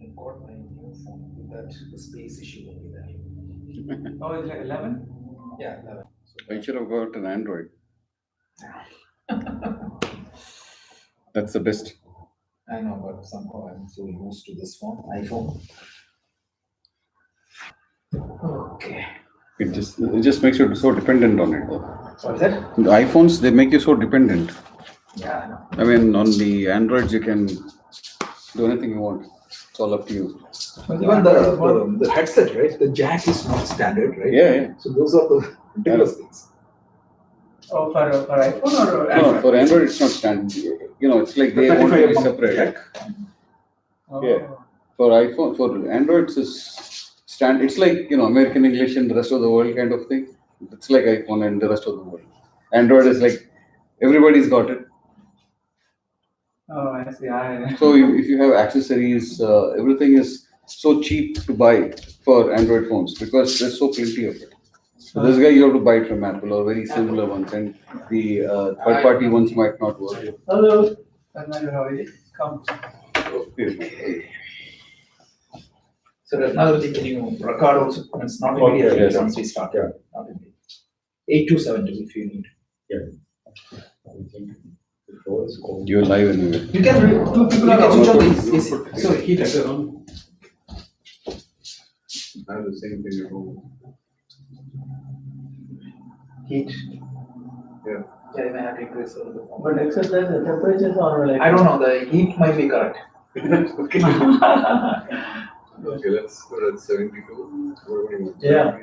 I got my new phone with that the space issue will be there. Oh, it's like 11? Yeah, 11. I should have got an Android. That's the best. I know, but somehow I'm so used to this phone, iPhone. Okay. It just makes you so dependent on it. Though. What is that? The iPhones, they make you so dependent. Yeah, I know. I mean, on the Androids, you can do anything you want. It's all up to you. Even the headset, right? The jack is not standard, right? Yeah. So those are the ridiculous things. Oh, for iPhone or No, Android? for Android, it's not standard. It's like they want to be separate. Jack. Oh. Yeah. For iPhone, for Androids, it's like American English and the rest of the world kind of thing. It's like iPhone and the rest of the world. Android is like everybody's got it. Oh, I see. So if you have accessories, everything is so cheap to buy for Android phones because there's so plenty of it. So this guy you have to buy it from Apple or very similar ones, and the third-party ones might not work. Hello. Pramana, how are you? Come. Okay. So another thing, can you record also? It's not Okay, immediate yes. once we start. Yeah. Not immediate. 8272 if you need. You're live anyway. You can two people are switch on the AC. So heat it. I have the same thing at home. Heat. Yeah. Yeah, you may have to increase a little bit more. But except that the temperatures are like. I don't know, the heat might be correct. Okay, let's go at 72. What do you want? Yeah.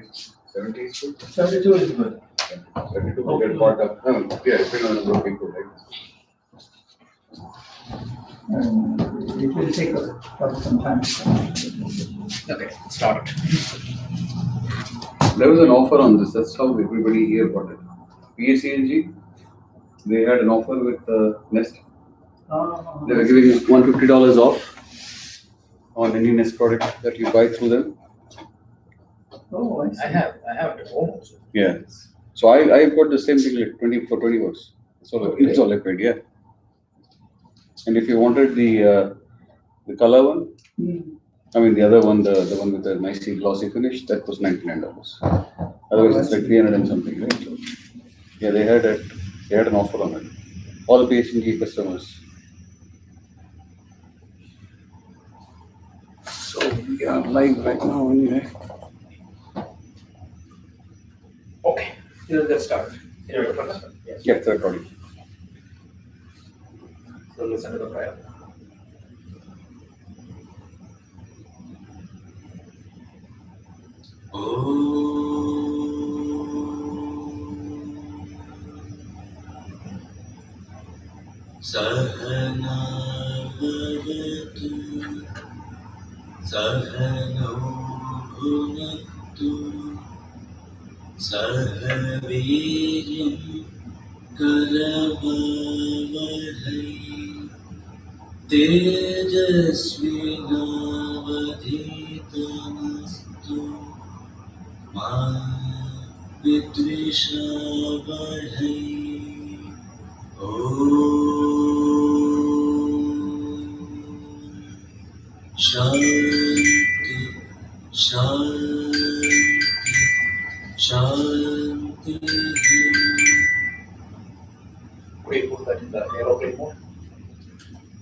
70 is good. 72 is good. 72 will get caught up. Yeah, depending on the number of people, right? It will take some time. Okay, start it. There was an offer on this. That's how everybody here got it. PACNG, they had an offer with Nest. Oh. They were giving you $150 off on any Nest product that you buy through them. Oh, I see. I have it at home also. Yeah. So I got the same thing like 20 bucks. That's all I paid, yeah. And if you wanted the color one, I mean the other one, the one with the nicely glossy finish, that was $99. Otherwise it's like 300 and something, right? So, yeah, they had an offer on it. All the PHNG customers. So we are live right now anyway. Okay, let's start. Yes. Yeah, it's recording. So listen to the prayer. Sahana Vavatu Sahano Bhunaktu Sahaviryam Karavavahai Tejasvinavadhitamastu Ma Vidvishavahai Shanti, Shanti, Shanti. Could you put that in the aeroplane mode?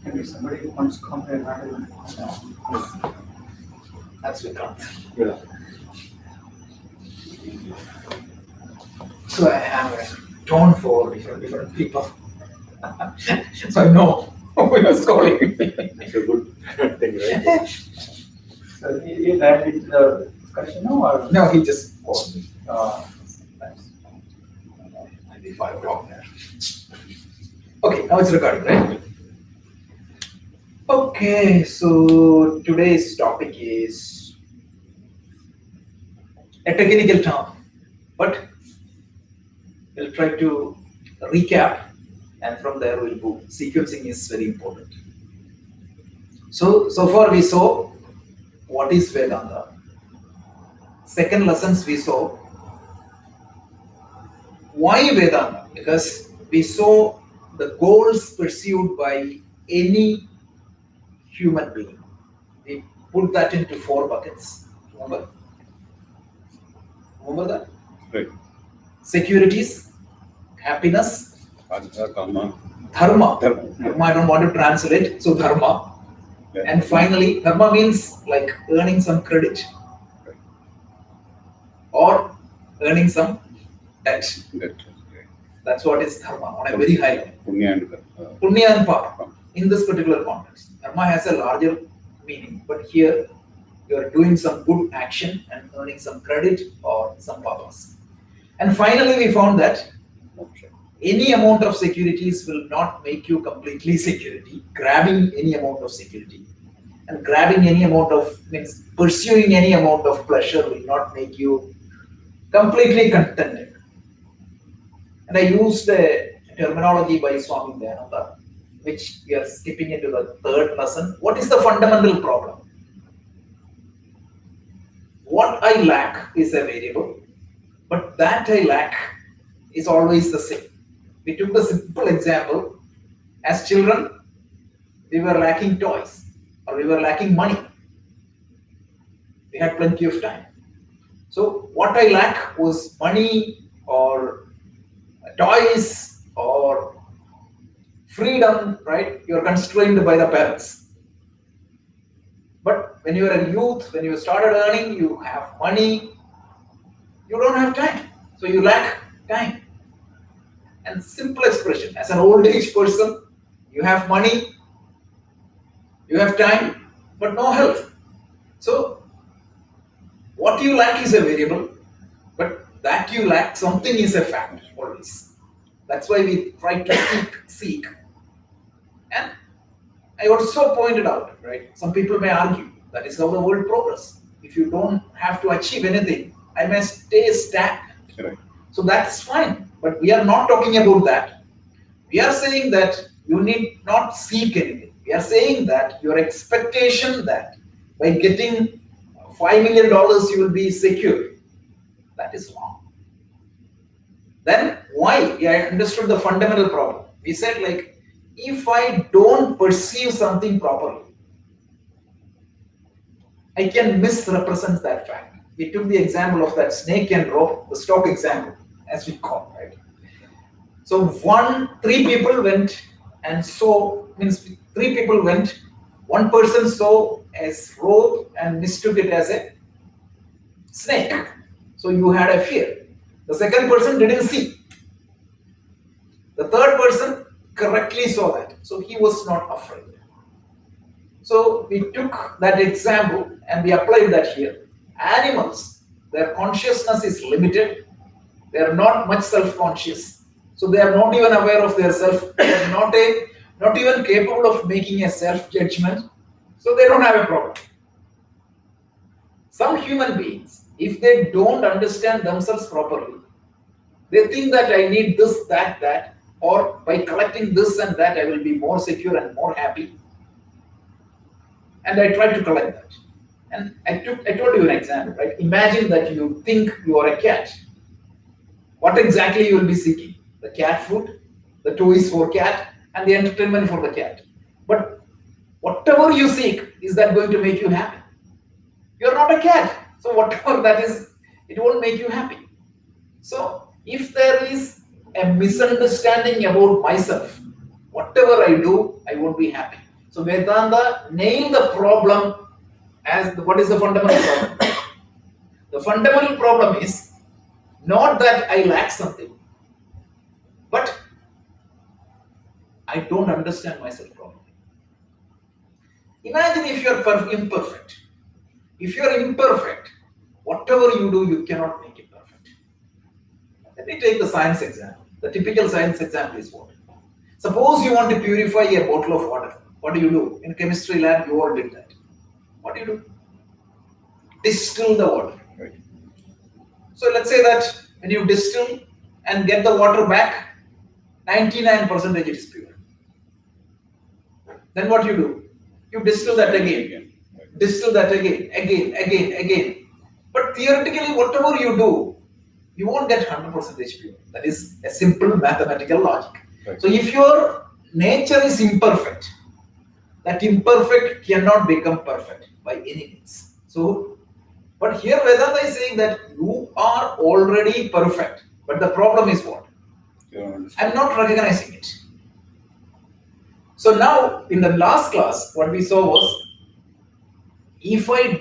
Maybe somebody wants to come here. That's Vikrant. Yeah. So I have a tone for different people. So I know who is calling me. It's a good thing, right? So you added the discussion now or? No, he just called me. Nice. Maybe 5 o'clock there. Okay, now it's recording, right? Okay, so today's topic is a technical term, but we'll try to recap and from there we'll go. Sequencing is very important. So far we saw what is Vedanta. Second lessons we saw why Vedanta, because we saw the goals pursued by any human being, put that into 4 buckets. Remember? Remember that? Right. Securities, happiness, Karma. dharma. Dharma. Dharma, I don't want to translate, so dharma. Yeah. And finally, dharma means like earning some credit Right. or earning some debt. That, That's what is dharma on a very high level. Punya and Punya and papa in this particular context. Dharma has a larger meaning, but here you are doing some good action and earning some credit or some papas. And finally, we found that moksha. any amount of securities will not make you completely security. Grabbing any amount of security and grabbing any amount of means pursuing any amount of pleasure will not make you completely contented. And I used a terminology by Swami Vedanta, which we are skipping into the 3rd lesson. What is the fundamental problem? What I lack is a variable, but that I lack is always the same. We took the simple example. As children, we were lacking toys or we were lacking money. We had plenty of time. So what I lack was money or toys or freedom, right? You're constrained by the parents. But when you are a youth, when you started earning, you have money, you don't have time. So you lack time. And simple expression, as an old age person, you have money, you have time, but no health. So what you lack is a variable, but that you lack something is a fact always. That's why we try to seek. And I also pointed out, right? Some people may argue that is how the world progresses. If you don't have to achieve anything, I may stay stagnant. Right. So that's fine. But we are not talking about that. We are saying that you need not seek anything. We are saying that your expectation that by getting $5 million you will be secure, that is wrong. Then why? We understood the fundamental problem. We said like, if I don't perceive something properly, I can misrepresent that fact. We took the example of that snake and rope, the stock example, as we call, right? So 3 people went and saw, means 3 people went, one person saw as rope and mistook it as a snake. So you had a fear. The second person didn't see. The third person correctly saw that. So he was not afraid. So we took that example and we applied that here. Animals, their consciousness is limited. They are not much self-conscious. So they are not even aware of their self. They are not even capable of making a self-judgment. So they don't have a problem. Some human beings, if they don't understand themselves properly, they think that I need this, that, or by collecting this and that, I will be more secure and more happy. And I try to collect that. And I told you an example, right? Imagine that you think you are a cat. What exactly you will be seeking? The cat food, the toys for cat, and the entertainment for the cat. But whatever you seek, is that going to make you happy? You're not a cat. So whatever that is, it won't make you happy. So if there is a misunderstanding about myself, whatever I do, I won't be happy. So Vedanta nailed the problem as what is the fundamental problem? The fundamental problem is not that I lack something, but I don't understand myself properly. Imagine if you're imperfect. If you're imperfect, whatever you do, you cannot make it perfect. Let me take the science example. The typical science example is what? Suppose you want to purify a bottle of water. What do? In chemistry lab, you all did that. What do? Distill the water. Right. So let's say that when you distill and get the water back, 99% it is pure. Then what do? You distill that again. Distill that again. But theoretically, whatever you do, you won't get 100% pure. That is a simple mathematical logic. Right. So if your nature is imperfect, That imperfect cannot become perfect by any means. So, but here Vedanta is saying that you are already perfect. But the problem is what? You don't understand. I'm not recognizing it. So now, in the last class, what we saw was,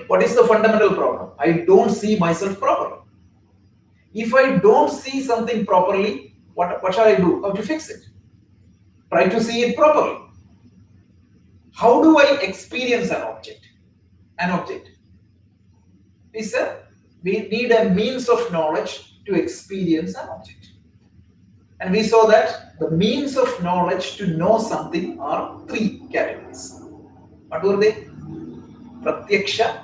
what is the fundamental problem? I don't see myself properly. If I don't see something properly, what shall I do? How to fix it? Try to see it properly. How do I experience an object? An object. We said we need a means of knowledge to experience an object. And we saw that the means of knowledge to know something are three categories. What were they? Pratyaksha,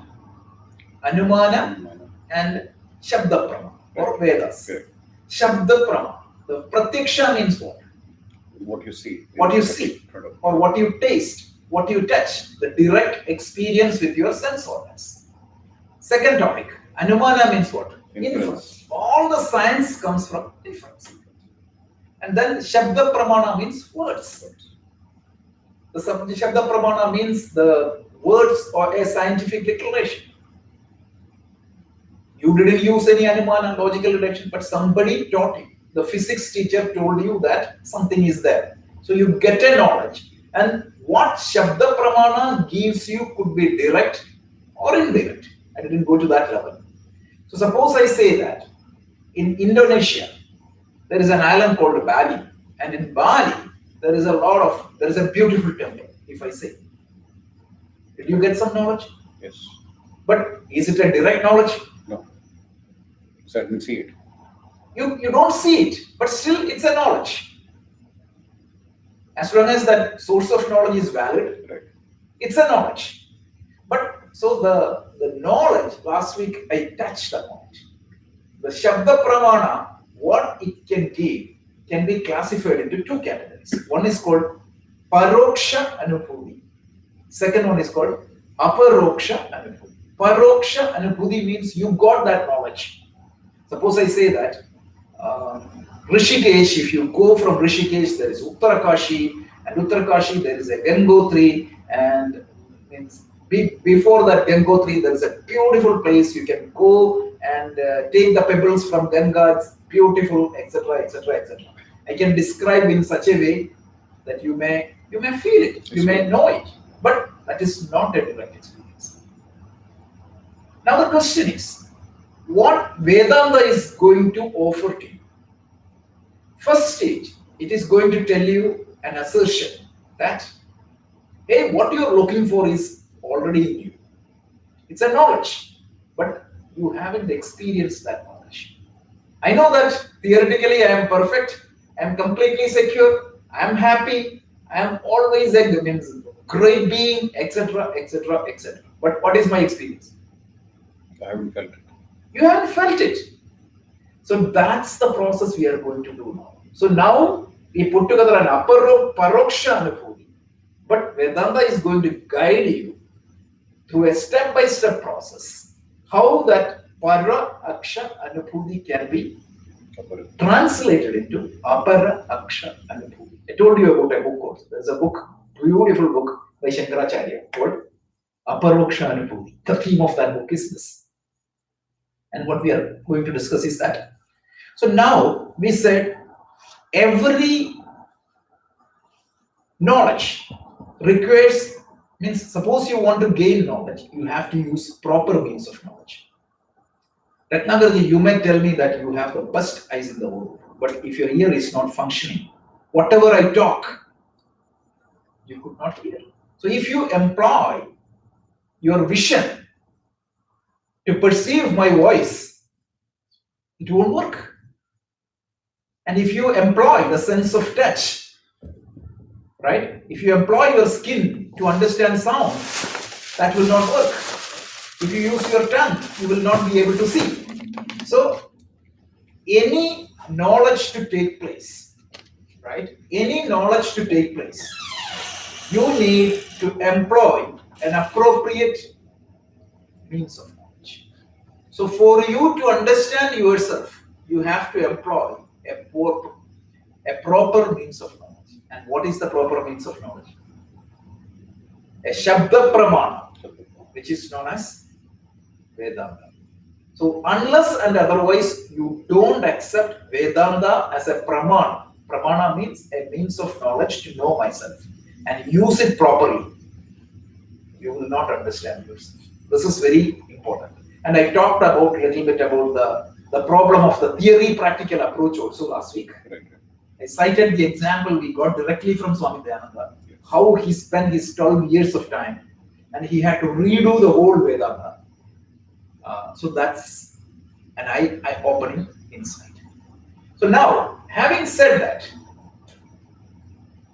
Anumana, and Shabda Prama, or Vedas. Correct. Shabda Prama. The Pratyaksha means what? What you see. What you see, or what you taste, what you touch, the direct experience with your sense organs. Second topic, Anumana means what? Inference. All the science comes from inference. And then Shabda Pramana means words. The Shabda Pramana means the words or a scientific declaration. You didn't use any Anumana logical deduction, but somebody taught you. The physics teacher told you that something is there. So you get a knowledge. And what Shabda Pramana gives you could be direct or indirect. I didn't go to that level. So suppose I say that in Indonesia, there is an island called Bali. And in Bali, there is a beautiful temple, if I say. Did you get some knowledge? Yes. But is it a direct knowledge? No. So I didn't see it. You don't see it, but still it's a knowledge. As long as that source of knowledge is valid, Right. it's a knowledge. But so the knowledge, last week I touched upon it. The Shabda Pramana, what it can give, can be classified into two categories. One is called Paroksha Anubhuti. Second one is called Aparoksha Anubhuti. Paroksha Anubhuti means you got that knowledge. Suppose I say that Rishikesh, if you go from Rishikesh, there is Uttarakashi, and Uttarakashi there is a Gangotri, and before that Gangotri there is a beautiful place you can go and take the pebbles from Ganga. It's beautiful, etc., etc., etc. I can describe in such a way that you may feel it, you may know it, but that is not a direct experience. Now the question is, what Vedanta is going to offer to you? First stage, it is going to tell you an assertion that, hey, what you are looking for is already in you. It's a knowledge, but you haven't experienced that knowledge. I know that theoretically I am perfect, I am completely secure, I am happy, I am always a great being, etc., etc., etc. But what is my experience? I haven't felt it. You haven't felt it. So that's the process we are going to do now. So now we put together an Paroksha Anubhuti. But Vedanta is going to guide you through a step-by-step process how that Para Aksha Anubhuti can be translated into Apara Aksha Anubhuti. I told you about a book course. There's a book, beautiful book by Shankaracharya called Aparoksha Anubhuti. The theme of that book is this. And what we are going to discuss is that. So now we said every knowledge requires, means suppose you want to gain knowledge, you have to use proper means of knowledge. Ratnagarji, you may tell me that you have the best eyes in the world, but if your ear is not functioning, whatever I talk, you could not hear. So if you employ your vision to perceive my voice, it won't work. And if you employ the sense of touch, right? If you employ your skin to understand sound, that will not work. If you use your tongue, you will not be able to see. So, any knowledge to take place, right? Any knowledge to take place, you need to employ an appropriate means of knowledge. So, for you to understand yourself, you have to employ a proper means of knowledge. And what is the proper means of knowledge? a Shabda Pramana, which is known as Vedanta. So unless and otherwise you don't accept Vedanta as a Pramana. Pramana means a means of knowledge to know myself and use it properly, you will not understand yourself. This is very important. And I talked about a little bit about the problem of the theory practical approach also last week. I cited the example we got directly from Swami Dayananda, how he spent his 12 years of time and he had to redo the whole Vedanta. So that's an eye-opening insight. So now, having said that,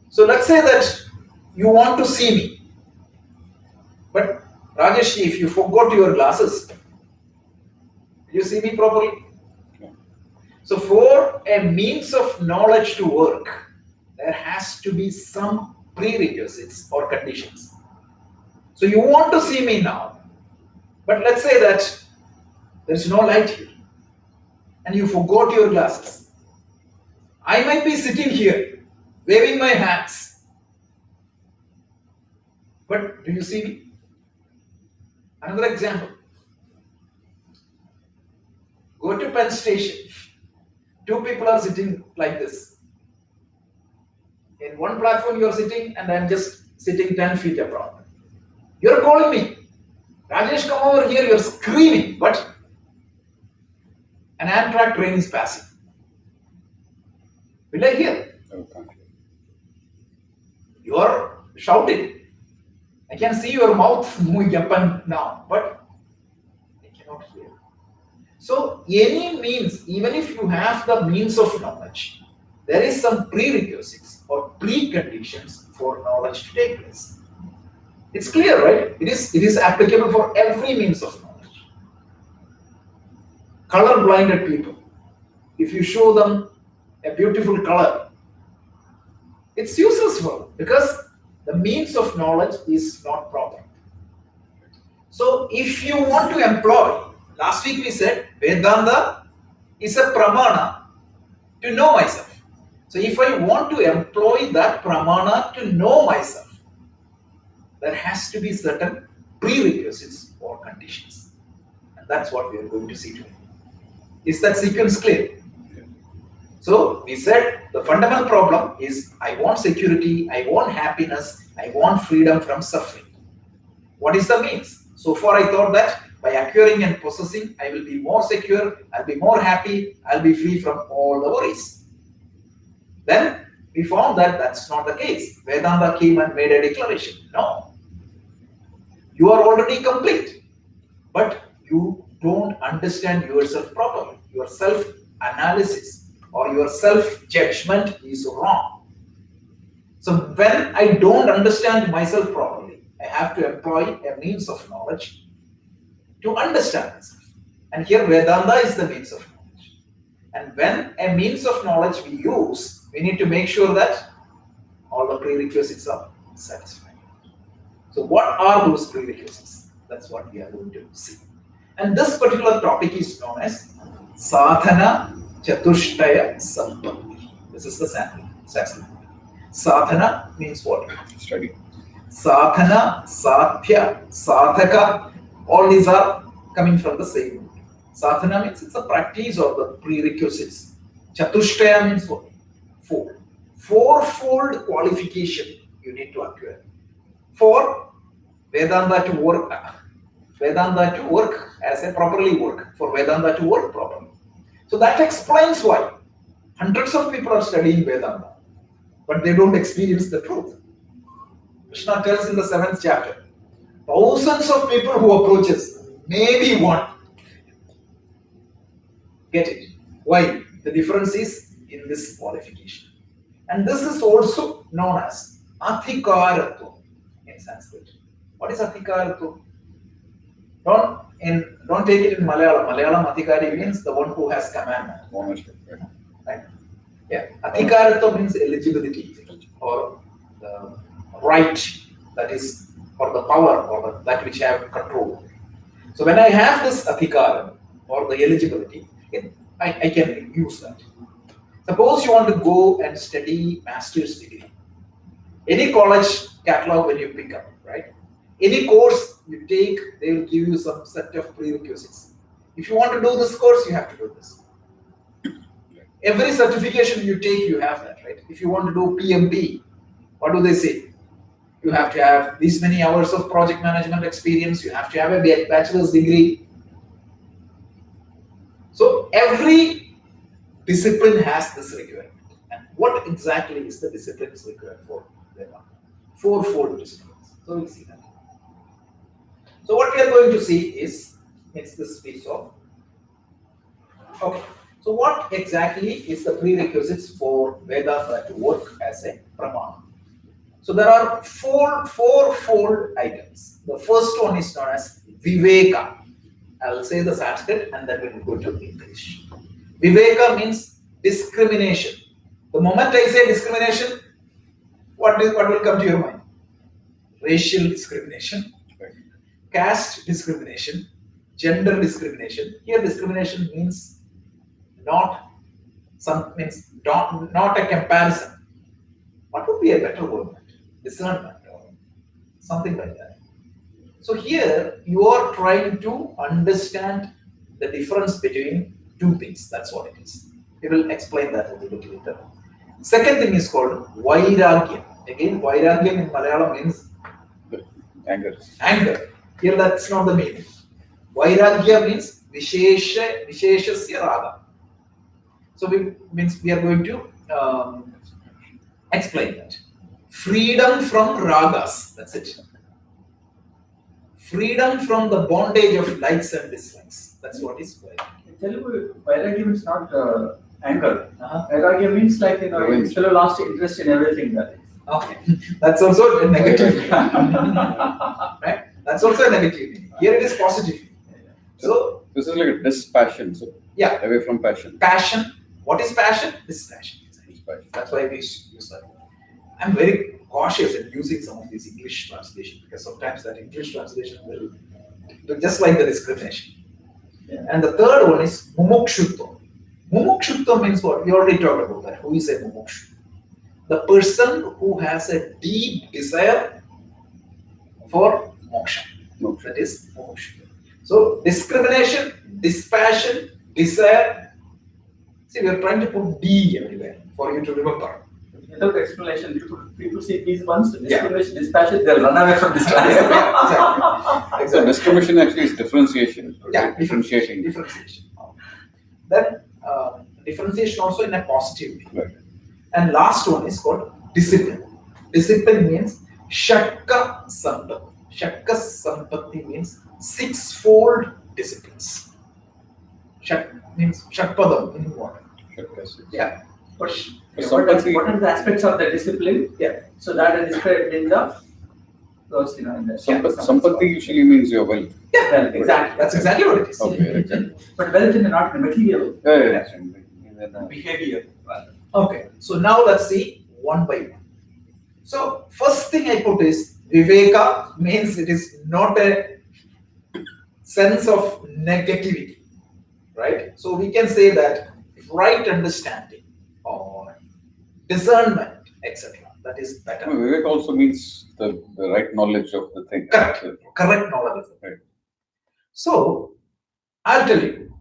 so let's say that you want to see me, but Rajesh, if you forgot your glasses, you see me properly? So for a means of knowledge to work, there has to be some prerequisites or conditions. So you want to see me now, but let's say that there's no light here and you forgot your glasses. I might be sitting here, waving my hands, but do you see me? Another example. Go to Penn Station. Two people are sitting like this. In one platform you are sitting and I'm just sitting 10 feet apart. You're calling me. Rajesh, come over here. You're screaming, but an Amtrak train is passing. Will I hear? You are shouting. I can see your mouth moving up and down, but I cannot hear. So any means, even if you have the means of knowledge, there is some prerequisites or preconditions for knowledge to take place. It's clear, right? It is applicable for every means of knowledge. Color-blinded people, if you show them a beautiful color, it's useless for them because the means of knowledge is not proper. So if you want to employ, last week we said Vedanta is a Pramana to know myself. So if I want to employ that Pramana to know myself, there has to be certain prerequisites or conditions. And that's what we are going to see today. Is that sequence clear? So we said the fundamental problem is I want security, I want happiness, I want freedom from suffering. What is the means? So far I thought that by acquiring and possessing, I will be more secure, I'll be more happy, I'll be free from all the worries. Then we found that that's not the case. Vedanta came and made a declaration. No. You are already complete, but you don't understand yourself properly. Your self-analysis or your self-judgment is wrong. So when I don't understand myself properly, I have to employ a means of knowledge to understand myself. And here Vedanta is the means of knowledge. And when a means of knowledge we use, we need to make sure that all the prerequisites are satisfied. So what are those prerequisites? That's what we are going to see. And this particular topic is known as Sadhana Chatushtaya Sampatti. This is the Sanskrit. Sadhana means what? Study. Sadhana, Sadhya, Sadhaka, all these are coming from the same root. Sadhana means it's a practice or the prerequisites. Chatushtaya means what? Four. Fourfold qualification you need to acquire for Vedanta to work. Vedanta to work as a properly work, for Vedanta to work properly. So that explains why hundreds of people are studying Vedanta, but they don't experience the truth. Krishna tells in the 7th chapter, thousands of people who approaches, maybe one. Get it? Why? The difference is in this qualification. And this is also known as Adhikaratva in Sanskrit. What is Adhikaratva? Don't take it in Malayalam. Malayalam Adhikari means the one who has commandment. Ownership. Right? Yeah. Adhikaratva means eligibility or the right, that is, or the power or that which I have control. So when I have this adhikara or the eligibility, I can use that. Suppose you want to go and study master's degree. Any college catalog when you pick up, right? any course you take, they will give you some set of prerequisites. If you want to do this course, you have to do this. Every certification you take, you have that, right? If you want to do PMP, what do they say? You have to have these many hours of project management experience, you have to have a bachelor's degree. So every discipline has this requirement. And what exactly is the disciplines required for Vedanta? Fourfold disciplines. So we'll see that. So what we are going to see is, it's this piece of, okay. So what exactly is the prerequisites for Vedanta to work as a Pramana? So there are fourfold items. The first one is known as Viveka. I will say the Sanskrit and then we will go to English. Viveka means discrimination. The moment I say discrimination, what will come to your mind? Racial discrimination, caste discrimination, gender discrimination. Here discrimination means not a comparison. What would be a better word? Discernment or something like that. So here you are trying to understand the difference between two things. That's what it is. We will explain that a little bit later. Second thing is called Vairagya. Again, Vairagya in Malayalam means Anger. anger. Here that's not the meaning. Vairagya means Visheshasya Raga. So we are going to explain that. Freedom from ragas, that's it. Freedom from the bondage of likes and dislikes. That's what is Vairagya. Telugu, Vairagya means not anger. Uh-huh. Vairagya means like, it's still lost interest in everything that is. Okay, that's also a negative. Right? That's also a negative meaning. Here it is positive. So this is like a dispassion. So yeah, away from passion. passion. What is passion? Dispassion. Dispassion. That's why we use that. I'm very cautious in using some of these English translations because sometimes that English translation will do just like the discrimination. Yeah. And the third one is mumukshutva. Mumukshutva means what? We already talked about that. Who is a mumukshu? The person who has a deep desire for moksha. That is mumukshu. So discrimination, dispassion, desire. See, we are trying to put D everywhere for you to remember. Without explanation, people see these ones, discrimination, dispassion, they'll run away from this class. Exactly. So discrimination actually is differentiation. Yeah, Differentiating. Differentiation. Then differentiation also in a positive way. Right. And last one is called discipline. Discipline means Shakka Sampatti. Shakka Sampatti means sixfold disciplines. Shak means Shakpadam, meaning what? Yeah. What Sampatti- are the aspects of the discipline? Yeah. So that is described in the those, in the Sampatti usually means your wealth. Yeah, Well, exactly. that's exactly what it is. Okay, exactly. But wealth in not the material Yeah. behavior. Okay, so now let's see one by one. So first thing I put is Viveka means it is not a sense of negativity, right? So we can say that right understanding or discernment, etc. That is better. Vivek also means the right knowledge of the thing. Correct. Correct knowledge of it. Right. So I'll tell you,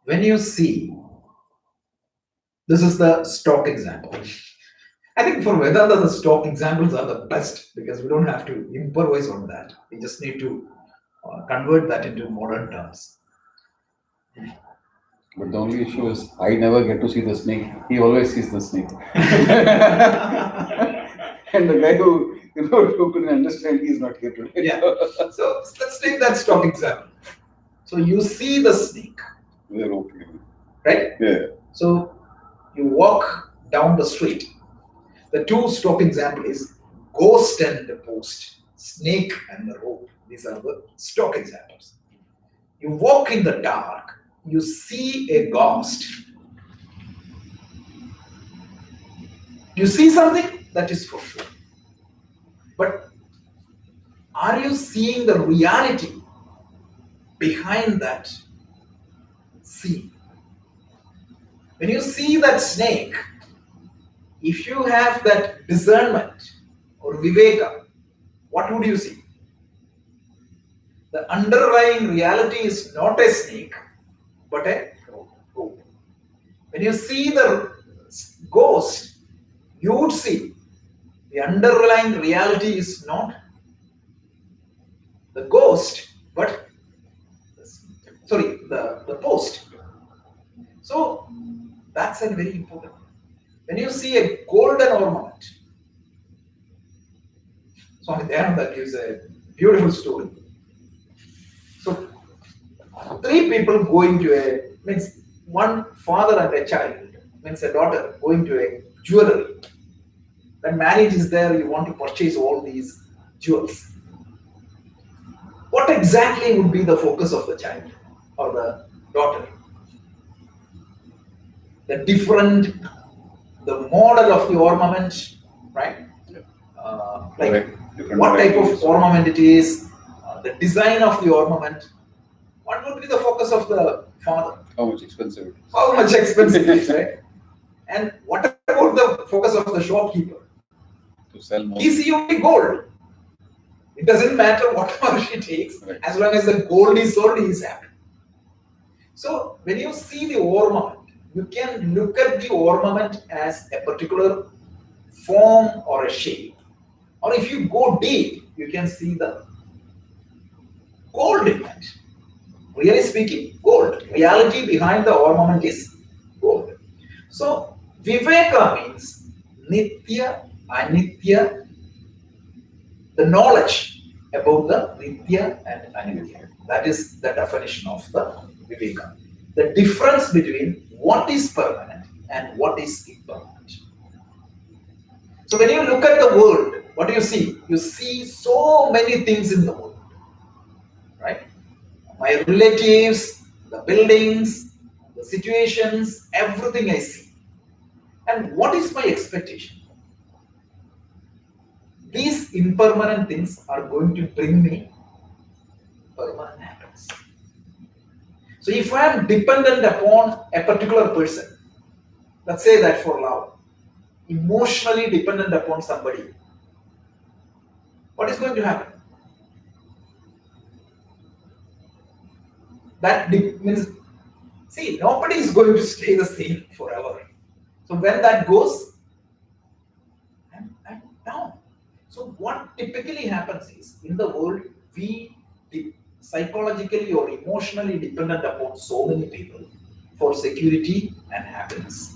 when you see, this is the stock example. I think for Vedanta, the stock examples are the best because we don't have to improvise on that. We just need to convert that into modern terms. But the only issue is I never get to see the snake. He always sees the snake. And the guy who who couldn't understand, he's not here today. Yeah. So let's take that stock example. So you see the snake, They're okay. right? Yeah. So you walk down the street. The two stock example is ghost and the post, snake and the rope. These are the stock examples. You walk in the dark, you see a ghost. You see something, that is for sure. But are you seeing the reality behind that scene? When you see that snake, if you have that discernment or viveka, what would you see? The underlying reality is not a snake, but a rope. When you see the ghost, you would see the underlying reality is not the ghost, but the post. So that's a very important. When you see a golden ornament, Swami Dayananda gives a beautiful story. So three people going to means one father and a child, means a daughter going to a jewelry. When marriage is there, you want to purchase all these jewels. What exactly would be the focus of the child or the daughter? The model of the ornament, right? What type of ornament it is, the design of the ornament. What would be the focus of the father? How much expensive it is. How much expensive it is, right? And what about the focus of the shopkeeper? To sell more. He sees only gold. It doesn't matter whatever she takes, Right. as long as the gold is sold, he is happy. So when you see the ornament, you can look at the ornament as a particular form or a shape. Or if you go deep, you can see the gold in it. Really speaking, gold. Reality behind the ornament is gold. So Viveka means Nitya, Anitya, the knowledge about the Nitya and Anitya. That is the definition of the Viveka. The difference between what is permanent and what is impermanent. So when you look at the world, what do you see? You see so many things in the world, right? My relatives, the buildings, the situations, everything I see. And what is my expectation? These impermanent things are going to bring me permanent happiness. So if I am dependent upon a particular person, let's say that for love, emotionally dependent upon somebody, what is going to happen? That means, see, nobody is going to stay the same forever. So when that goes, I'm down. So what typically happens is, in the world, we psychologically or emotionally dependent upon so many people for security and happiness.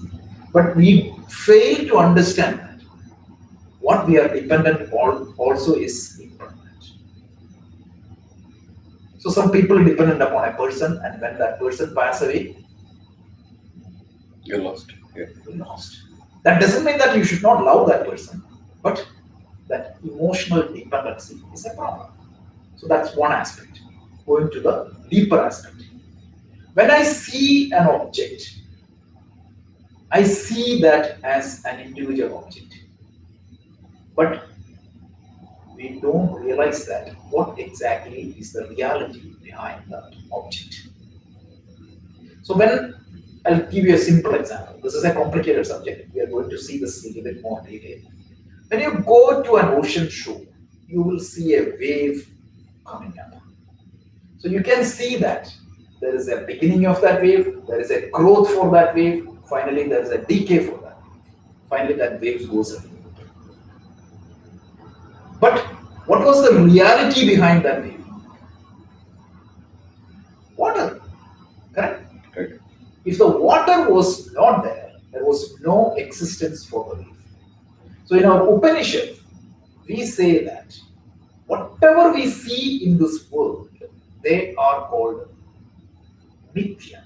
But we fail to understand that what we are dependent on also is impermanent. So some people are dependent upon a person, and when that person passes away, You're lost. Yeah. you're lost. That doesn't mean that you should not love that person, but that emotional dependency is a problem. So that's one aspect. Going to the deeper aspect. When I see an object, I see that as an individual object. But we don't realize that what exactly is the reality behind that object. So when I'll give you a simple example. This is a complicated subject. We are going to see this a little bit more detail. When you go to an ocean shore, you will see a wave coming up. So you can see that there is a beginning of that wave, there is a growth for that wave, finally there is a decay for that wave. Finally that wave goes away. But what was the reality behind that wave? Water, correct? Right. If the water was not there, there was no existence for the wave. So in our Upanishad, we say that whatever we see in this world, they are called Mithya.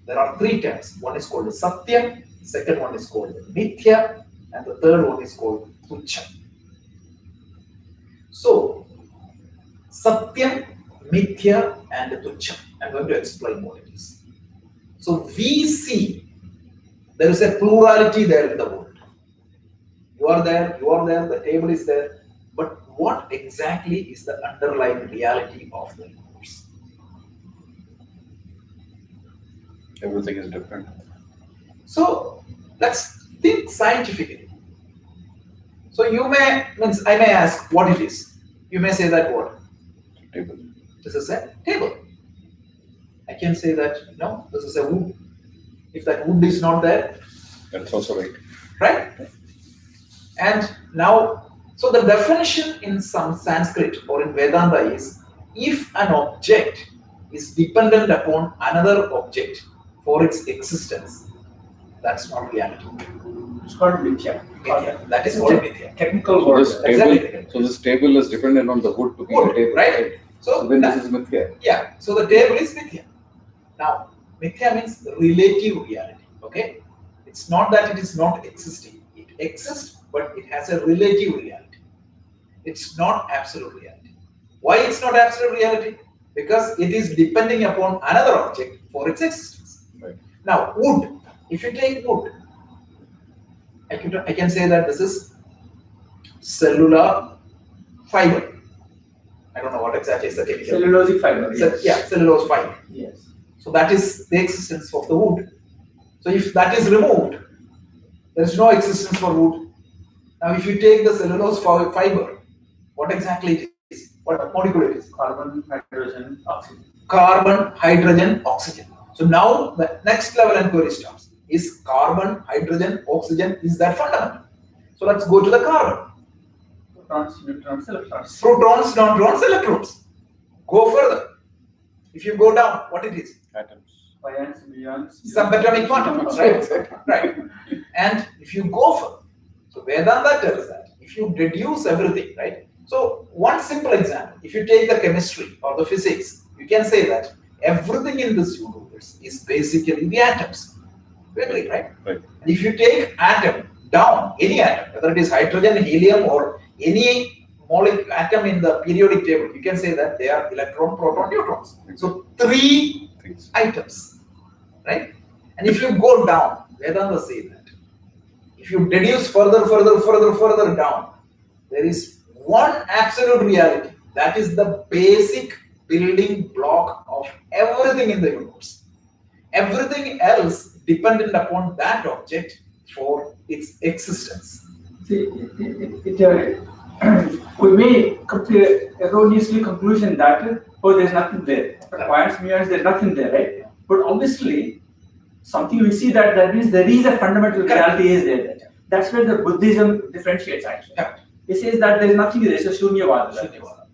There are three terms. One is called Satyam, second one is called Mithya, and the third one is called Tuchya. So, Satyam, Mithya, and Tuchya. I'm going to explain what it is. So, we see there is a plurality there in the world. You are there, the table is there. But what exactly is the underlying reality of the universe? Everything is different. So let's think scientifically. So I may ask what it is. You may say that what? Table. This is a table. I can say that no, this is a wood. If that wood is not there, That's also right. right? And now, so the definition in some Sanskrit or in Vedanta is if an object is dependent upon another object for its existence, that's not reality. It's called Mithya. Mithya. That is called Mithya. Technical So word. this table, so this table is dependent on the wood to be Wood, a table, right? So then this is Mithya. Yeah, so the table is Mithya. Now, Mithya means relative reality, okay? It's not that it is not existing. It exists, but it has a relative reality. It's not absolute reality. Why it's not absolute reality? Because it is depending upon another object for its existence. Right. Now, wood, if you take wood, I can say that this is cellular fiber. I don't know what exactly is the chemical. Cellulosic fiber. Yeah, cellulose fiber. Yes. So that is the existence of the wood. So if that is removed, there is no existence for wood. Now if you take the cellulose fiber, what exactly it is? What molecule it is? Carbon, hydrogen, oxygen. Carbon, hydrogen, oxygen. So now the next level inquiry starts. Is carbon, hydrogen, oxygen, is that fundamental? So let's go to the carbon. Protons, neutrons, electrons. Protons, neutrons, electrons. Go further. If you go down, what it is? Atoms. Ions, muons. Subatomic particles, right? Right. And if you go further, so Vedanta tells that if you reduce everything, right? So one simple example, if you take the chemistry or the physics, you can say that everything in this universe is basically the atoms. We agree, right? Right. And if you take atom down, any atom, whether it is hydrogen, helium, or any molecule atom in the periodic table, you can say that they are electron, proton, neutrons. So three Things. items, right? And if you go down, Vedanta say that if you deduce further down, there is one absolute reality. That is the basic building block of everything in the universe. Everything else dependent upon that object for its existence. See, we may erroneously conclusion that there's nothing there. But ions, muons, there's nothing there, right? But obviously, something we see that means there is a fundamental reality is there. That's where the Buddhism differentiates actually. Correct. It says that there's nothing there, it's a shunyavada.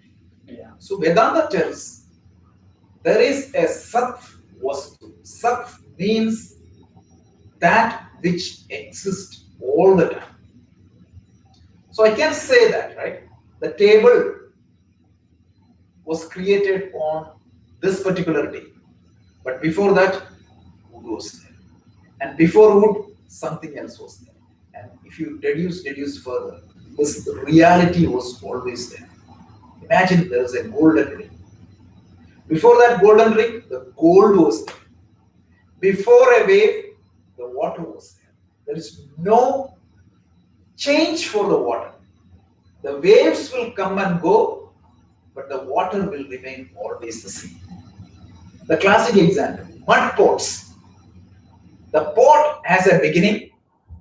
Yeah. So Vedanta tells there is a sat vastu. Sat means that which exists all the time. So I can say that, right? The table was created on this particular day. But before that, wood was there. And before wood, something else was there. And if you deduce further, this reality was always there. Imagine there is a golden ring. Before that golden ring, the gold was there. Before a wave, the water was there. There is no change for the water. The waves will come and go, but the water will remain always the same. The classic example, mud pots. The pot has a beginning,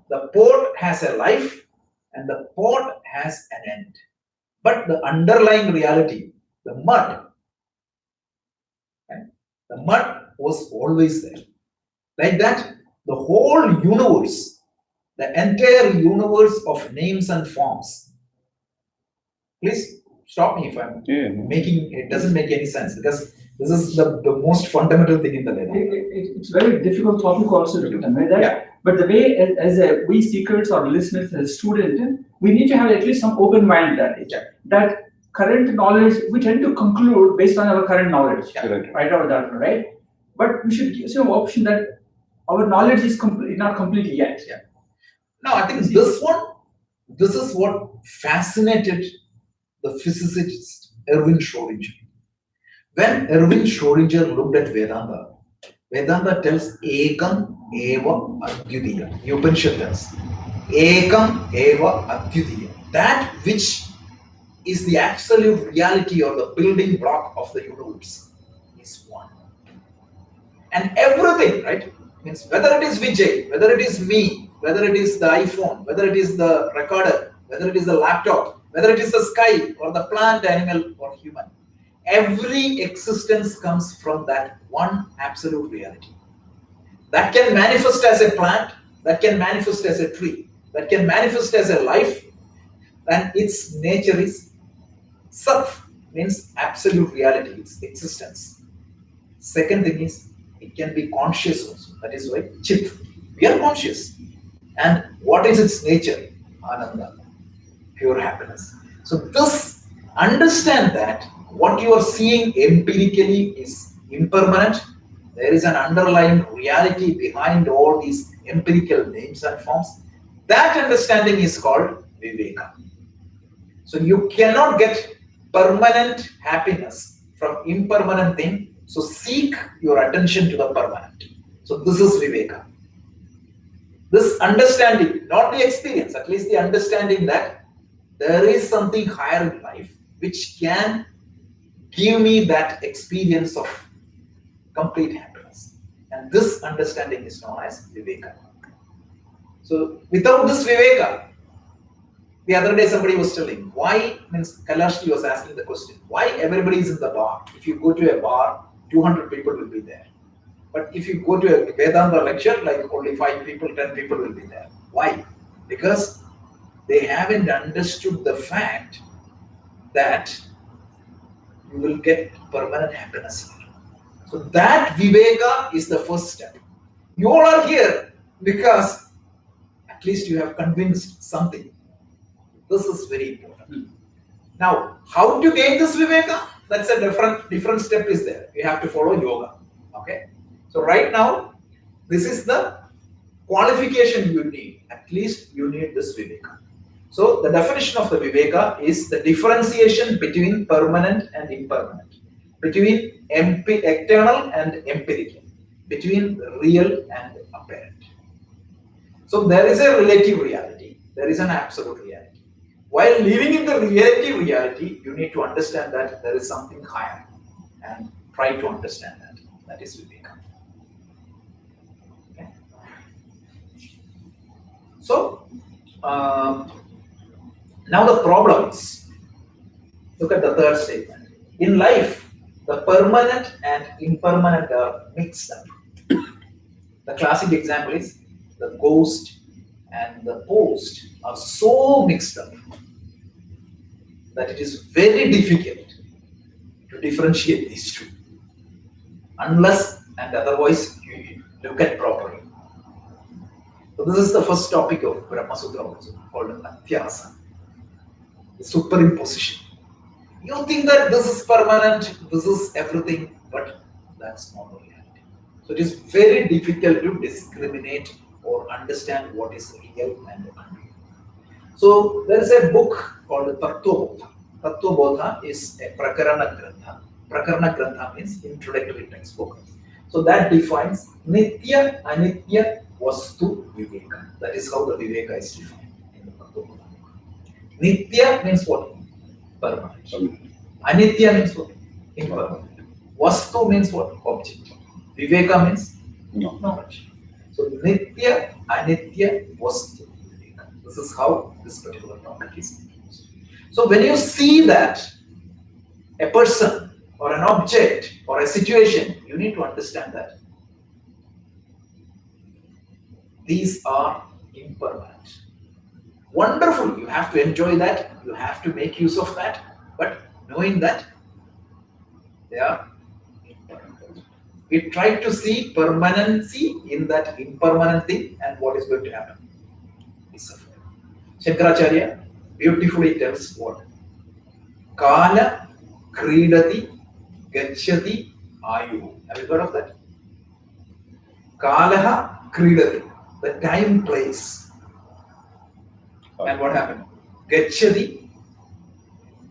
the pot has a life, and the pot has an end. But the underlying reality, the mud was always there. Like that, the whole universe, the entire universe of names and forms. Please stop me if I'm making it doesn't make any sense, because this is the most fundamental thing in the Vedanta. It's very difficult topic also to convey that. Yeah. But the way as we seekers or listeners, as a student, we need to have at least some open mind that current knowledge, we tend to conclude based on our current knowledge, right or that, right? But we should give some option that our knowledge is not complete yet. Yeah. Now I think this is what fascinated the physicist Erwin Schrödinger. When Erwin Schrödinger looked at Vedanta, Vedanta tells Ekam Eva Adhyutiya. The Upanishad tells Ekam Eva Adhyutiya. That which is the absolute reality or the building block of the universe is one. And everything, right? Means whether it is Vijay, whether it is me, whether it is the iPhone, whether it is the recorder, whether it is the laptop, whether it is the sky or the plant, animal, or human. Every existence comes from that one absolute reality. That can manifest as a plant, that can manifest as a tree, that can manifest as a life, and its nature is Sat, means absolute reality, its existence. Second thing is, it can be conscious also. That is why Chit. We are conscious. And what is its nature? Ananda, pure happiness. So this, understand that what you are seeing empirically is impermanent. There is an underlying reality behind all these empirical names and forms. That understanding is called Viveka. So you cannot get permanent happiness from impermanent thing. So seek your attention to the permanent. So this is Viveka. This understanding, not the experience, at least the understanding that there is something higher in life which can give me that experience of complete happiness. And this understanding is known as Viveka. So without this Viveka, the other day somebody was telling, why, means Kalashki was asking the question, why everybody is in the bar? If you go to a bar, 200 people will be there. But if you go to a Vedanta lecture, like only 5 people, 10 people will be there. Why? Because they haven't understood the fact that you will get permanent happiness here. So that Viveka is the first step. You all are here because at least you have convinced something. This is very important. Now, how to gain this Viveka? That's a different step is there. You have to follow yoga. Okay. So right now, this is the qualification you need. At least you need this Viveka. So the definition of the Viveka is the differentiation between permanent and impermanent, between external and empirical, between real and apparent. So there is a relative reality, there is an absolute reality. While living in the relative reality, you need to understand that there is something higher and try to understand that. That is Viveka. Okay. So, now the problems. Look at the third statement. In life, the permanent and impermanent are mixed up. The classic example is the ghost and the post are so mixed up that it is very difficult to differentiate these two. Unless and otherwise you look at properly. So this is the first topic of Brahma Sutra also, called Atyasa, the superimposition. You think that this is permanent, this is everything, but that's not the reality. So it is very difficult to discriminate or understand what is real and unreal. So there is a book called Tattva-bodha. Tattva-bodha is a Prakarana Grantha. Prakarana Grantha means introductory textbook. So that defines Nitya, Anitya, Vastu, Viveka. That is how the Viveka is defined in the Tattva-bodha book. Nitya means what? Permanent. Anitya means what? Impermanent. Vastu means what? Object. Viveka means knowledge. So Nitya, Anitya, Vastu, Viveka. This is how this particular topic is used. So when you see that a person or an object or a situation, you need to understand that these are impermanent. Wonderful, you have to enjoy that, you have to make use of that, but knowing that they are impermanent. We try to see permanency in that impermanent thing, and what is going to happen? Shankaracharya beautifully tells what? Kala Kridati Gacchati Ayu. Have you heard of that? Kalaha Kridati. The time plays. And what happened? Gacchati,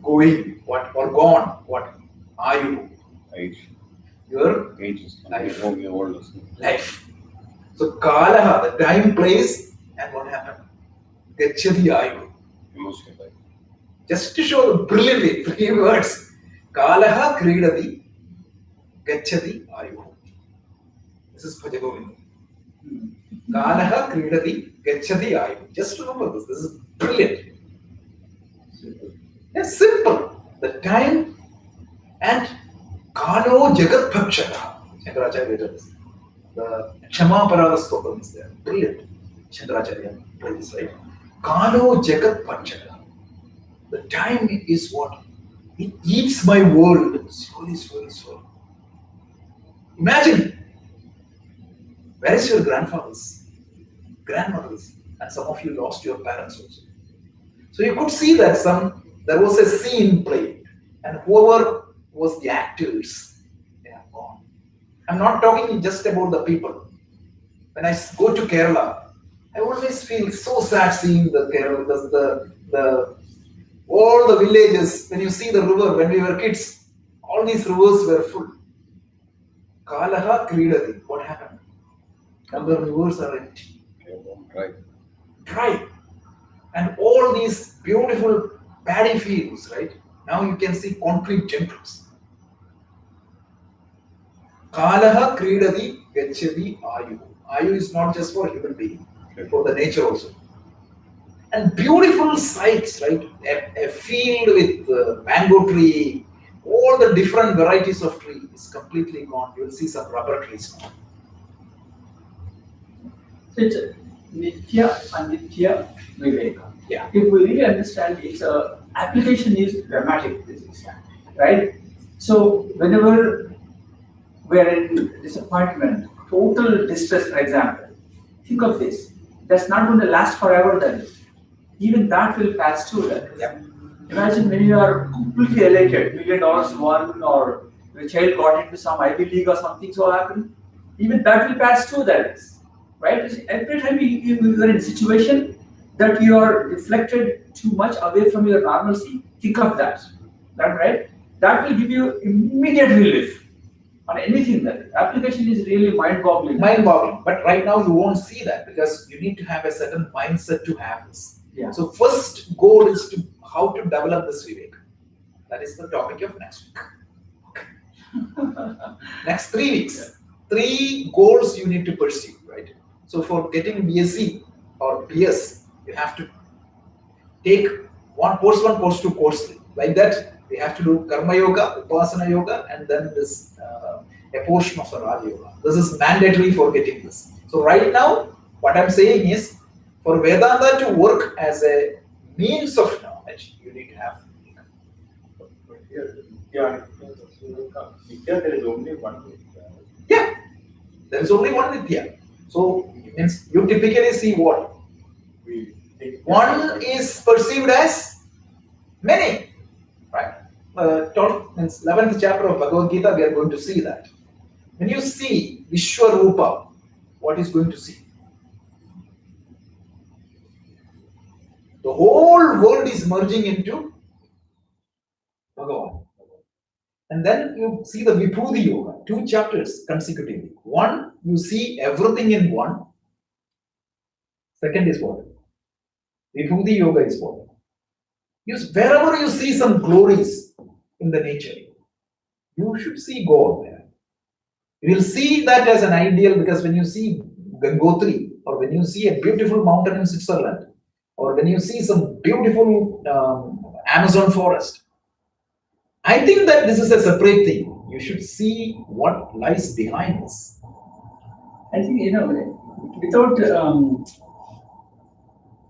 going, what? Or gone, what? Ayu. Age. Your Age is life. old. Life. So Kalaha, the time plays, and what happened? Gacchati Ayu. Just to show brilliantly, 3 words. Kalaha Kridati Gacchati Ayu. This is Bhajagovinda. Kalaha Kridati Gacchati Ayu. Just remember this. This is brilliant. Yes, simple. The time and Kalo Jagat Bhakshara. Shankaracharya does. The Kshama Parada Stotram is there. Brilliant. Shankaracharya plays, right? Kalo Jagat Bhakshara. The time is what? It eats my world slowly, slowly, slowly. Imagine, where is your grandfathers, grandmothers, and some of you lost your parents also. So you could see that there was a scene played, and whoever was the actors, they are gone. I'm not talking just about the people. When I go to Kerala, I always feel so sad seeing the Kerala, the all the villages. When you see the river, when we were kids, all these rivers were full. Kalaha Kridati. What happened? Now the rivers are empty, Right. dry, and all these beautiful paddy fields, right? Now you can see concrete jungles. Kalaha Kridati Gachati Ayu. Ayu is not just for human being, for the nature also. And beautiful sights, right? A field with mango tree, all the different varieties of tree is completely gone. You will see some rubber trees now. So it's Nitya Anitya Viveka. Yeah. If we really understand its application is dramatic physics, right? So whenever we're in disappointment, total distress, for example, think of this. That's not going to last forever then. Even that will pass too then. Yeah. Imagine when you are completely elated, $1 million won, or your child got into some Ivy League or something so happened. Even that will pass too then. Right? Every time you are in a situation that you are deflected too much away from your normalcy, think of that. That right? That will give you immediate relief on anything. That application is really mind-boggling. Mind-boggling. But right now you won't see that because you need to have a certain mindset to have this. Yeah. So first goal is to how to develop this vivek. That is the topic of next week. Next 3 weeks. 3 goals you need to pursue, right? So for getting BSc or BS, you have to take course 1, course 2, course 3. Like that, we have to do Karma Yoga, Upasana Yoga, and then this a portion of the Raja Yoga. This is mandatory for getting this. So right now, what I'm saying is, for Vedanta to work as a means of knowledge, you need to have. There is only one Vidya. Yeah, there is only one Vidya. So it means you typically see what? We take One is perceived as many, right? 11th chapter of Bhagavad Gita, we are going to see that. When you see Vishwarupa, what is going to see? The whole world is merging into Bhagavan. And then you see the Vibhuti Yoga, 2 chapters consecutively. One, you see everything in one. Second is what? Vibhuti Yoga is what? Wherever you see some glories in the nature, you should see God there. You will see that as an ideal because when you see Gangotri, or when you see a beautiful mountain in Switzerland, or when you see some beautiful Amazon forest, I think that this is a separate thing. You should see what lies behind this. I think, without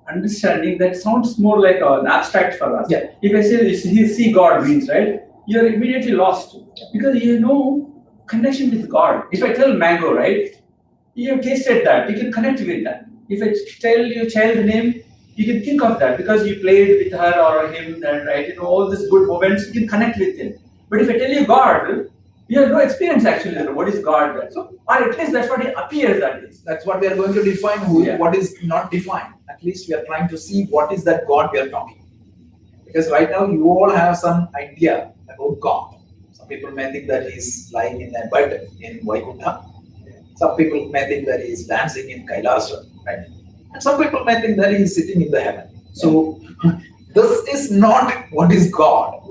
understanding, that sounds more like an abstract for us. Yeah. If I say see God means, right, you're immediately lost because you know connection with God. If I tell mango, right, you have tasted that, you can connect with that. If I tell your child name, you can think of that because you played with her or him, and right, all these good moments, you can connect with him. But if I tell you God, you have no experience actually. What is God? So, or at least that's what it appears that is. That's what we are going to define, what is not defined. At least we are trying to see what is that God we are talking. Because right now you all have some idea about God. Some people may think that he is lying in a bed in Vaikuntha. Some people may think that he is dancing in Kailasa, right? And some people may think that he is sitting in the heaven. So this is not what is God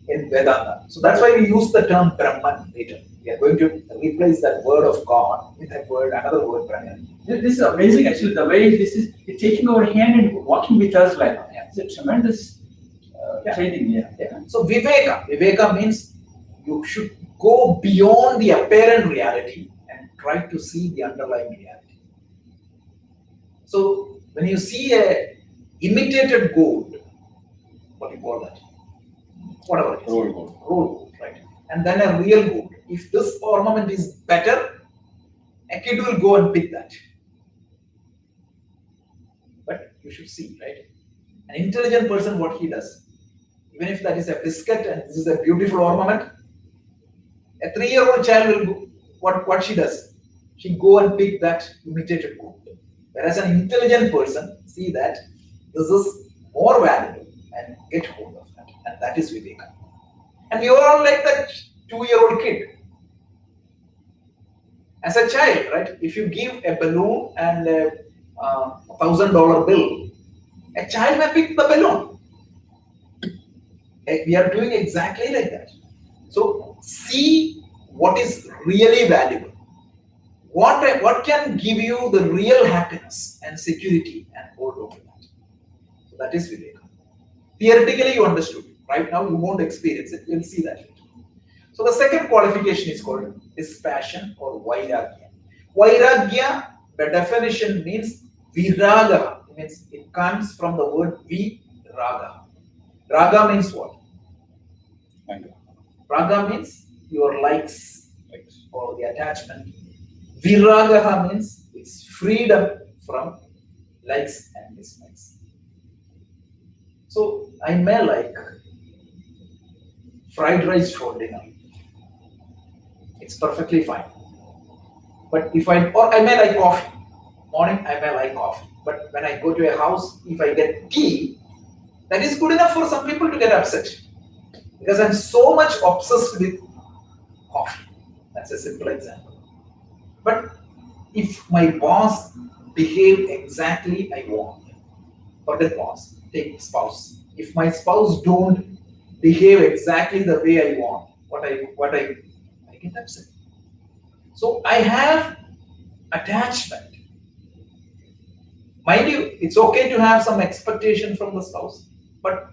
in Vedanta. So that's why we use the term Brahman later. We are going to replace that word of God with another word, Brahman. This is amazing actually, the way this is taking our hand and walking with us like that. It's a tremendous training. Yeah. So Viveka means you should go beyond the apparent reality and try to see the underlying reality. So when you see a imitated gold, what do you call that? Whatever it is. Roll gold. Roll gold, right? And then a real gold. If this ornament is better, a kid will go and pick that. But you should see, right? An intelligent person, what he does, even if that is a biscuit and this is a beautiful ornament, a 3-year-old child will go, what she does? She go and pick that imitated gold. Whereas an intelligent person see that this is more valuable and get hold of that. And that is Viveka. And we are all like that 2-year-old kid. As a child, right? If you give a balloon and a $1,000 bill, a child may pick the balloon. We are doing exactly like that. So see what is really valuable. What can give you the real happiness and security and hold on to that. So that is Viveka. Theoretically you understood. Right now you won't experience it. You'll see that later. So the second qualification is called dispassion or vairagya. Vairagya, the definition means viraga. It means it comes from the word viraga. Raga means what? Anger. Raga means your likes Likes. or the attachment. Viragaha means it's freedom from likes and dislikes. So I may like fried rice for dinner. It's perfectly fine. But I may like coffee. Morning I may like coffee. But when I go to a house, if I get tea, that is good enough for some people to get upset. Because I'm so much obsessed with coffee. That's a simple example. But if my boss behave exactly I want, forget boss, take spouse. If my spouse don't behave exactly the way I want, I get upset. So I have attachment. Mind you, it's okay to have some expectation from the spouse, but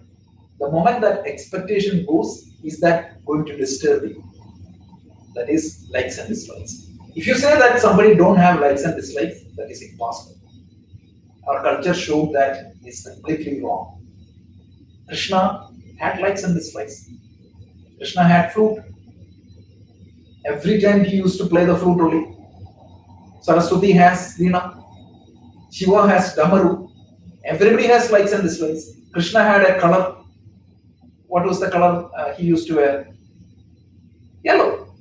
the moment that expectation goes, is that going to disturb you? That is likes and dislikes. If you say that somebody don't have likes and dislikes, that is impossible. Our culture showed that is completely wrong. Krishna had likes and dislikes. Krishna had flute. Every time he used to play the flute only. Saraswati has Veena. Shiva has Damaru. Everybody has likes and dislikes. Krishna had a color. What was the color he used to wear? Yellow.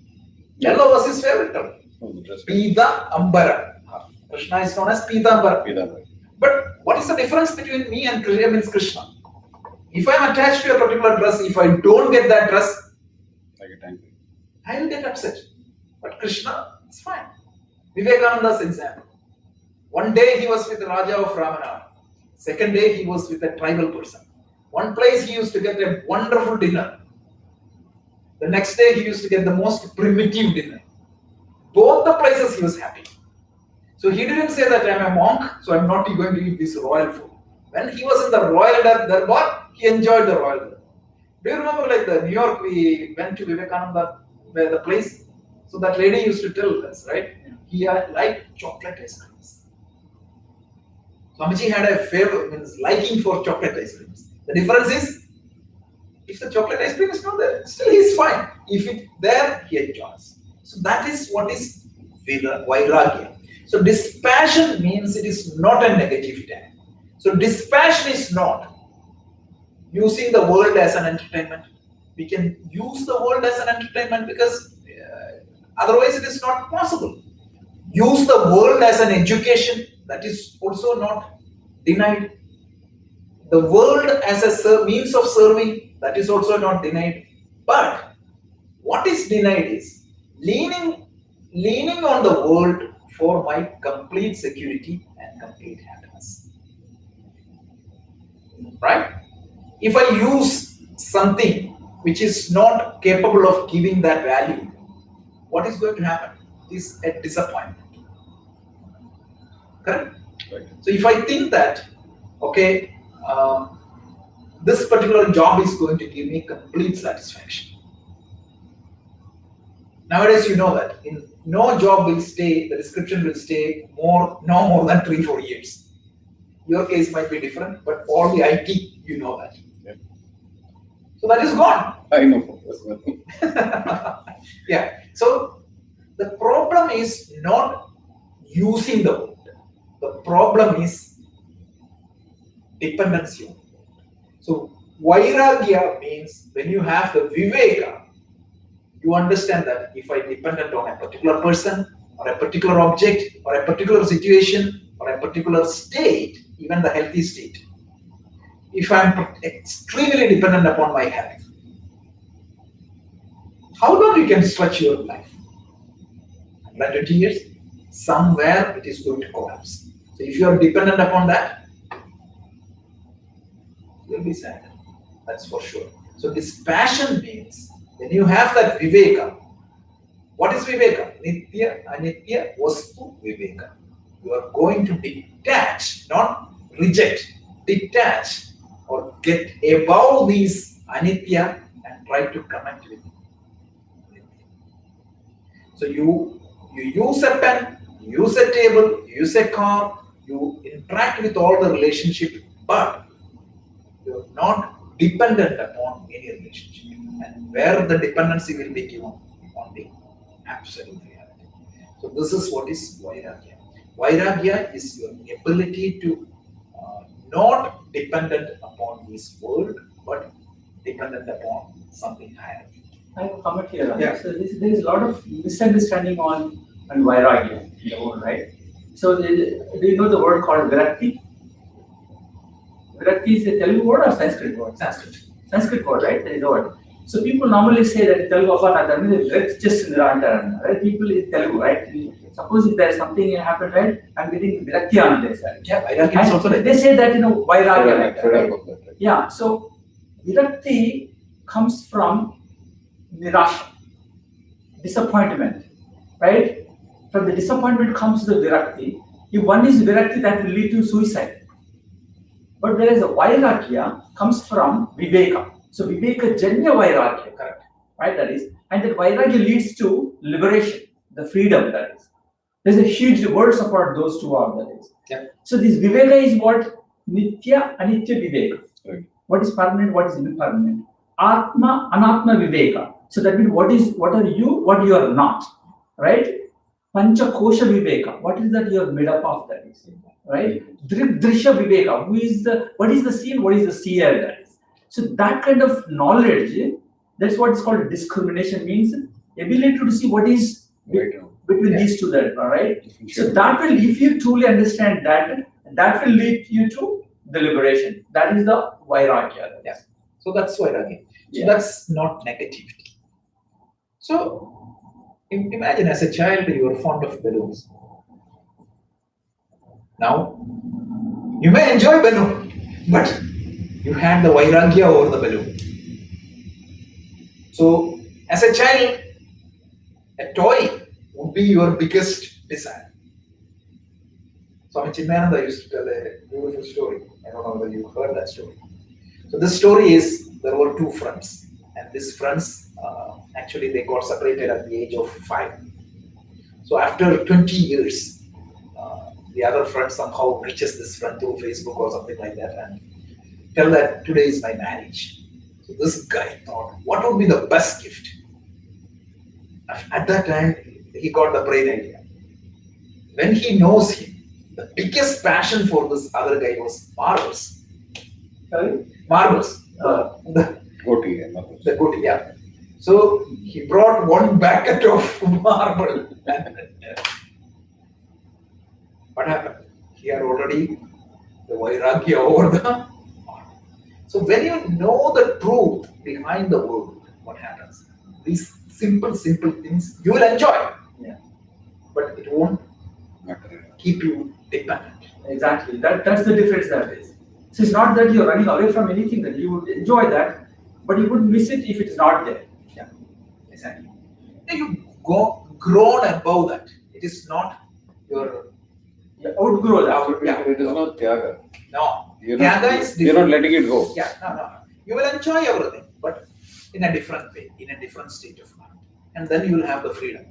Yellow was his favorite color. Pita Ambara. Krishna is known as Pita Ambara. But what is the difference between me and Krishna? If I am attached to a particular dress, if I don't get that dress, I get angry. I will get upset. But Krishna, it's fine. Vivekananda's example. One day he was with the Raja of Pramana. Second day he was with a tribal person. One place he used to get a wonderful dinner. The next day he used to get the most primitive dinner. Both the places he was happy. So he didn't say that I'm a monk, so I'm not going to eat this royal food. When he was in the royal darbar, he enjoyed the royal darbar. Do you remember like the New York, we went to Vivekananda, where the place, so that lady used to tell us, right? He liked chocolate ice creams. Swamiji had a favorite, means liking for chocolate ice creams. The difference is, if the chocolate ice cream is not there, still he is fine. If it's there, he enjoys. So that is what is vairagya. So dispassion means it is not a negativity. So dispassion is not using the world as an entertainment. We can use the world as an entertainment because otherwise it is not possible. Use the world as an education, that is also not denied. The world as a means of serving, that is also not denied. But what is denied is leaning on the world for my complete security and complete happiness. Right? If I use something which is not capable of giving that value, what is going to happen? Is a disappointment. Correct? Right. So if I think that, okay, this particular job is going to give me complete satisfaction. Nowadays, you know that in no job will stay, the description will stay no more than 3-4 years. Your case might be different, but all the IT, you know that. Yeah. So that is gone. I know. Yeah. So the problem is not using the word. The problem is dependency on it. So vairagya means when you have the viveka, you understand that if I dependent on a particular person or a particular object or a particular situation or a particular state, even the healthy state, if I'm extremely dependent upon my health, how long you can stretch your life? 120 years? Somewhere it is going to collapse. So if you are dependent upon that, you'll be sad. That's for sure. So this passion means when you have that viveka, what is viveka? Nitya, anitya, vastu, viveka. You are going to detach, not reject, detach or get above these anitya and try to connect with nitya. So you use a pen, you use a table, you use a car, you interact with all the relationship, but you're not dependent upon any relationship. And where the dependency will be given on the absolute reality. So this is what is vairagya. Vairagya is your ability to not dependent upon this world, but dependent upon something higher. I have a comment here. Yeah. So there is a lot of misunderstanding on vairagya in the world, right? So do you know the word called virakti? Virakti is a Telugu word or Sanskrit word? Sanskrit word, right? There is a word. So people normally say that Telugu just right? People in Telugu, right? Suppose if there is something happened, right? I'm getting virakti on this. Right? Yeah, vairagya is also like They say that vairagya, like that, right? Right? Yeah. So virakti comes from nirasha, disappointment, right? From the disappointment comes the virakti. If one is virakti, that will lead to suicide. But whereas the vairagya comes from viveka. So viveka janya vairagya, correct? Right? That is, and that vairagya leads to liberation, the freedom, that is. There's a huge word support those two are, that is. Yeah. So this viveka is what? Nitya, anitya viveka. Right. What is permanent, what is impermanent? Atma, anatma viveka. So that means what are you, what you are not, right? Pancha kosha viveka. What is that you are made up of, that is, right? Drisha viveka. What is the seen, what is the seer, that is. So that kind of knowledge, that's what is called discrimination, means ability to see what is Right. between Yeah. these two, that right? So that will, if you truly understand that, that will lead you to the liberation. That is the vairagya. Yeah. So that's vairagya. So Yeah. that's not negativity. So imagine as a child you are fond of balloons. Now you may enjoy balloon, but you had the vairagya over the balloon. So as a child, a toy would be your biggest desire. Swami Chinmayananda used to tell a beautiful story. I don't know whether you heard that story. So this story is, there were two friends, and these friends actually they got separated at the age of 5. So after 20 years, the other friend somehow reaches this friend through Facebook or something like that and tell that today is my marriage. So this guy thought, what would be the best gift? At that time, he got the brain idea. When he knows him, the biggest passion for this other guy was marbles. Sorry? Marbles. The Goatee and others. goatee, yeah. So he brought one bucket of marble. What happened? He had already the vairagya over the marble. So when you know the truth behind the world, what happens? These simple things you will enjoy. Yeah. But it won't Matter. keep you dependent. Exactly. That's the difference, that is. So it's not that you're running away from anything, that you would enjoy that, but you would miss it if it's not there. Yeah, exactly. And you go grown above that. It is not your outgrow that. Yeah. It is not tyaga. No. You're Tyaga not, is you're not different. letting it go. Yeah, no. You will enjoy everything, but in a different way, in a different state of mind. And then you will have the freedom.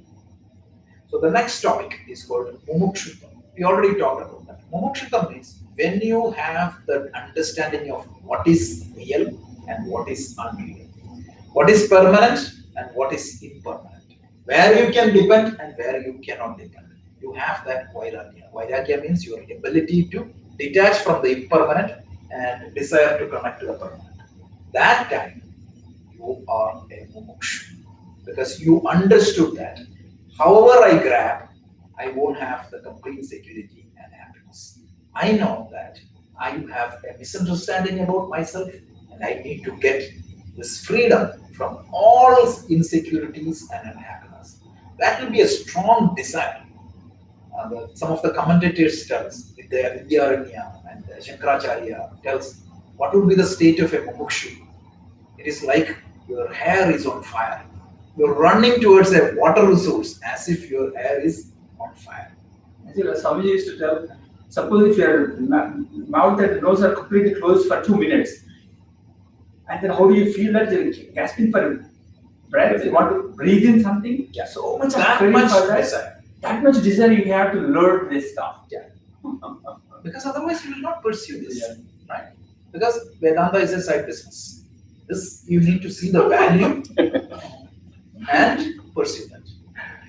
So the next topic is called mumukshutva. We already talked about that. Mumukshutva means when you have the understanding of what is real and what is unreal, what is permanent and what is impermanent, where you can depend and where you cannot depend. You have that vairagya. Vairagya means your ability to detach from the impermanent and desire to connect to the permanent. That time you are a mumukshu because you understood that however I grab, I won't have the complete security and happiness. I know that I have a misunderstanding about myself and I need to get this freedom from all insecurities and unhappiness. That will be a strong desire. Some of the commentators tells, Vidyaranya and Shankaracharya tells, what would be the state of a mumukshu? It is like your hair is on fire. You're running towards a water resource as if your hair is on fire. Actually, Swamiji used to tell, suppose if your mouth and nose are completely closed for 2 minutes, and then how do you feel that you're gasping for breath? You want to breathe in something? Yeah. So much of That craving much for that. desire. That much desire you have to learn this stuff. Yeah. Because otherwise you will not pursue this. Yeah. Right? Because Vedanta is a side business. This you need to see the value and pursue that.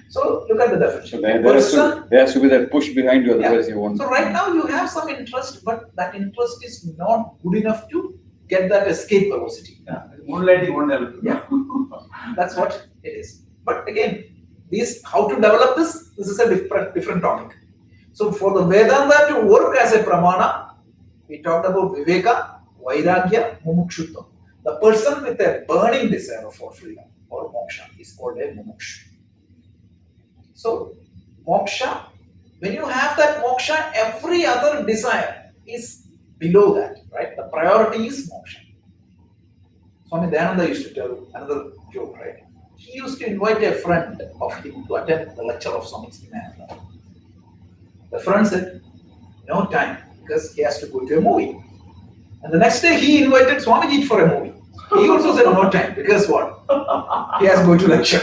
So look at the definition. So there has to be that push behind you, otherwise you won't. So right now you have some interest, but that interest is not good enough to get that escape velocity. Yeah. Moonlighting won't help. Yeah. That's what it is. But again, how to develop this? This is a different topic. So for the Vedanta to work as a pramana, we talked about viveka, vairagya, mumukshutva. The person with a burning desire for freedom or moksha is called a mumukshu. So moksha, when you have that moksha, every other desire is below that, right? The priority is moksha. Swami Dayananda used to tell another joke, right? He used to invite a friend of him to attend the lecture of Swami Dayananda. The friend said, no time, because he has to go to a movie. And the next day he invited Swamiji for a movie. He also said no time, because what? He has to go to lecture.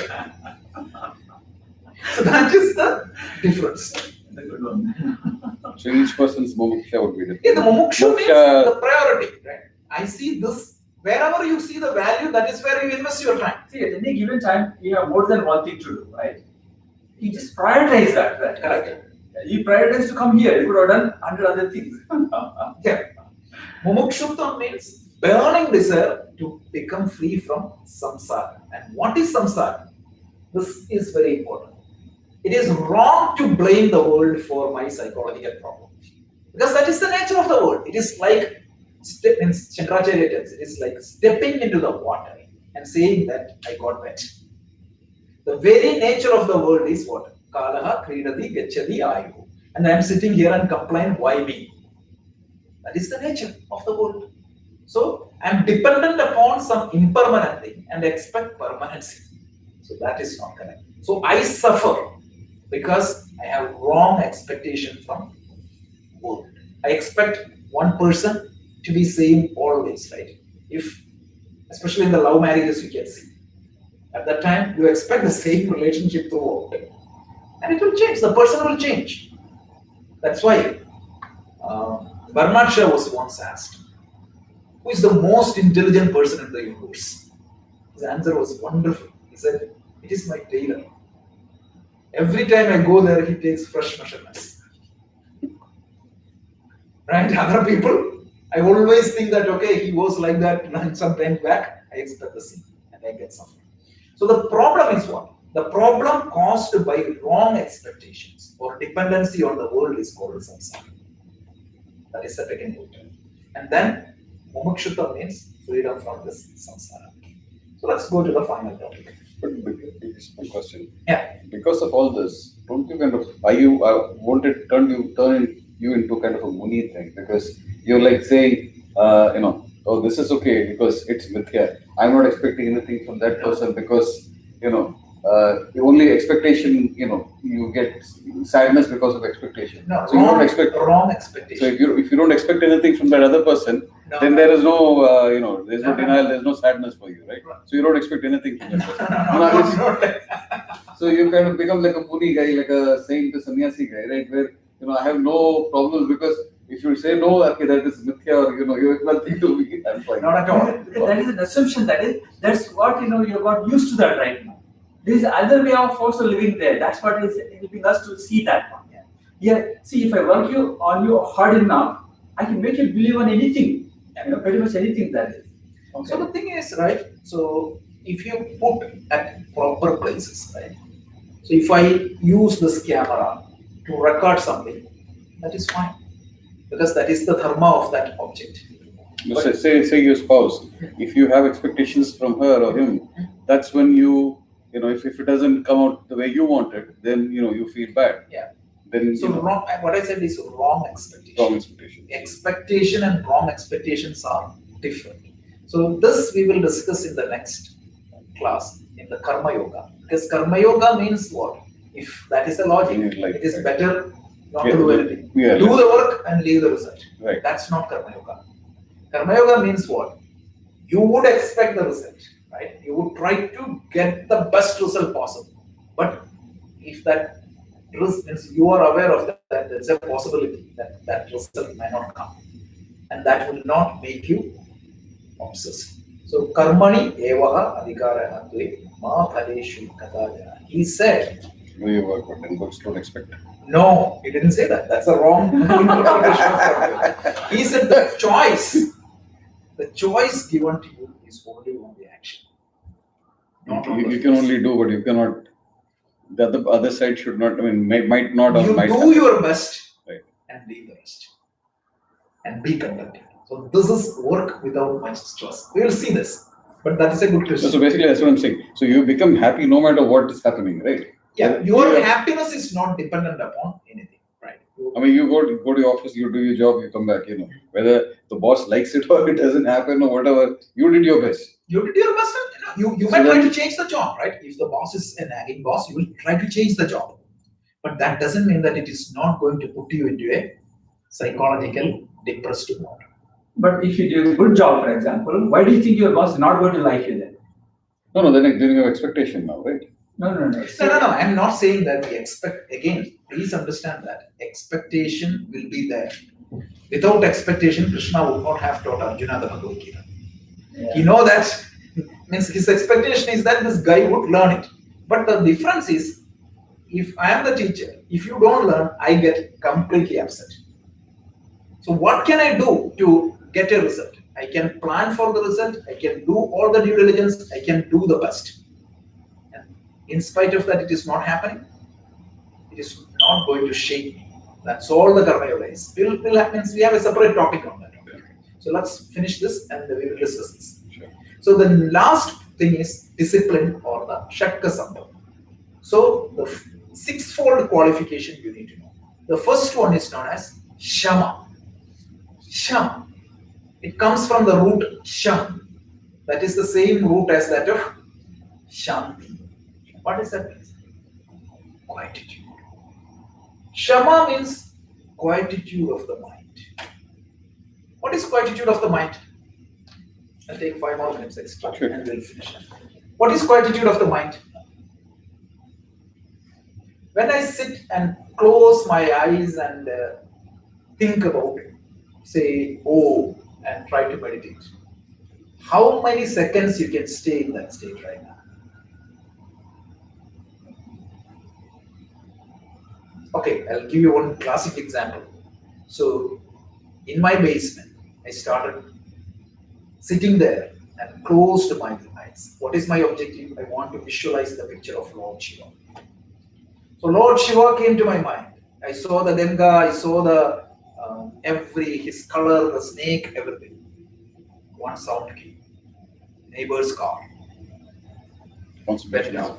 So that is the difference. The good one. So each person's mumuksha would be different. Yeah, the mumukshu means Moksha- the priority, right? I see this. Wherever you see the value, that is where you invest your time. See, at any given time, you have more than one thing to do, right? You just prioritize that, right? Correct. You prioritize to come here. You could have done 100 other things. Yeah. Mumukshutva means burning desire to become free from samsara. And what is samsara? This is very important. It is wrong to blame the world for my psychological problem. Because that is the nature of the world. It is like, in Shankaracharya tells, it is like stepping into the water and saying that I got wet. The very nature of the world is what? Kalaha, Kridati, Gachadi, Ayu. And I am sitting here and complain, why me? That is the nature of the world. So I am dependent upon some impermanent thing and expect permanency. So that is not correct. So I suffer because I have wrong expectation from world. I expect one person to be same always, right? If, especially in the love marriages, you can see. At that time, you expect the same relationship throughout. And it will change. The person will change. That's why Bernard Shaw was once asked, who is the most intelligent person in the universe? His answer was wonderful. He said, it is my tailor. Every time I go there, he takes fresh measurements. Right? Other people, I always think that, okay, he was like that some time back. I expect the same and I get something. So the problem is what? The problem caused by wrong expectations or dependency on the world is called samsara. That is the technical term. And then mumukshutva means freedom from this samsara. So let's go to the final topic. But here's my question. Yeah. Because of all this, don't you kind of won't it turn you into kind of a muni thing? Because you're like saying, oh, this is okay because it's mithya. I'm not expecting anything from that person because, only expectation, you get sadness because of expectation. No, So you don't expect. wrong So expectation. if you don't expect anything from that other person, No, then no. there is no there's no No, no, denial, no. there's no sadness for you, right? So you don't expect anything from that person. No. So you kind of become like a Muni guy, like a saint, a sannyasi guy, right? Where I have no problems because if you say no, okay, that is mithya, or you have nothing to me, I'm fine. Not at all. Because that is an assumption. That's what you got used to that right now. There is other way of also living there. That's what is helping us to see that one. Yeah. See, if I work on you hard enough, I can make you believe on anything. Pretty much anything that is. Okay. So the thing is, right? So if you put at proper places, right? So if I use this camera to record something, that is fine, because that is the dharma of that object. But say your spouse, if you have expectations from her or him, that's when if it doesn't come out the way you want it, then you feel bad. Yeah. Then So wrong, what I said is wrong expectation. wrong expectation. Expectation and wrong expectations are different. So this we will discuss in the next class in the karma yoga. Because karma yoga means what? If that is the logic, it is better not to do anything. Yeah, Do the work and leave the result. Right. That's not karma yoga. Karma yoga means what? You would expect the result, right? You would try to get the best result possible. But if that means you are aware of that, there's a possibility that that result may not come. And that will not make you obsessed. So karmani evaha adhikarana tve ma phaleshu kadajana. He said, Do your work, but then books don't expect. no, he didn't say that. That's a wrong interpretation of karma. He said the choice given to you is only on the action. Not on the You can only do, but you cannot. The other side should not. Might not or you might. do happen. your best, Right. and leave the rest. And be contented. So this is work without much stress. We will see this. But that is a good question. So basically, that's what I'm saying. So you become happy no matter what is happening, right? Yeah, your happiness is not dependent upon anything, right? You go to your office, you do your job, you come back. Whether the boss likes it or it doesn't happen or whatever, you did your best. You did your best. You might try to change the job, right? If the boss is a nagging boss, you will try to change the job. But that doesn't mean that it is not going to put you into a psychological depressed mode. But if you do a good job, for example, why do you think your boss is not going to like you then? No, then you have expectation now, right? No. No. I'm not saying that we expect. Again, please understand that expectation will be there. Without expectation, Krishna would not have taught Arjuna the Bhagavad Gita. Yeah. You know that means his expectation is that this guy would learn it. But the difference is, if I am the teacher, if you don't learn, I get completely upset. So what can I do to get a result? I can plan for the result. I can do all the due diligence. I can do the best. And in spite of that, it is not happening. It is not going to shake me. That's all the karma yoga is. We have a separate topic on that. Okay? So let's finish this and we will discuss this. Sure. So the last thing is discipline or the Shatka Sambhav. So the sixfold qualification you need to know. The first one is known as Shama. Sham. It comes from the root Sham. That is the same root as that of Shanti. What does that mean? Quietude. Shama means quietude of the mind. What is quietude of the mind? I'll take 5 more minutes extra and we'll finish. What is quietude of the mind? When I sit and close my eyes and think about it, say, oh, and try to meditate, how many seconds you can stay in that state right now? Okay, I'll give you one classic example. So, in my basement, I started sitting there and closed my eyes. What is my objective? I want to visualize the picture of Lord Shiva. So Lord Shiva came to my mind. I saw the Ganga, I saw the his color, the snake, everything. One sound came. Neighbor's car. Better now.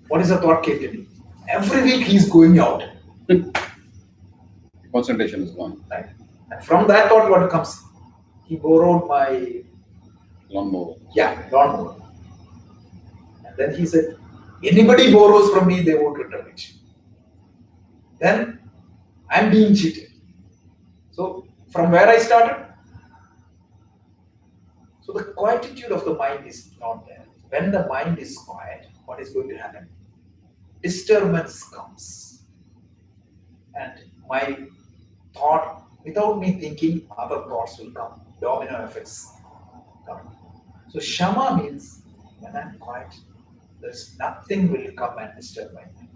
What is the thought came to me? Every week he's going out. Concentration is gone. Right? And from that thought, what comes? He borrowed my Lawnmower. lawnmower. And then he said, anybody borrows from me, they won't return it. Then I'm being cheated. So from where I started, so the quietude of the mind is not there. When the mind is quiet, what is going to happen? Disturbance comes. And my thought, without me thinking, other thoughts will come. Domino effects come. So Shama means when I'm quiet, there's nothing will come and disturb my mind.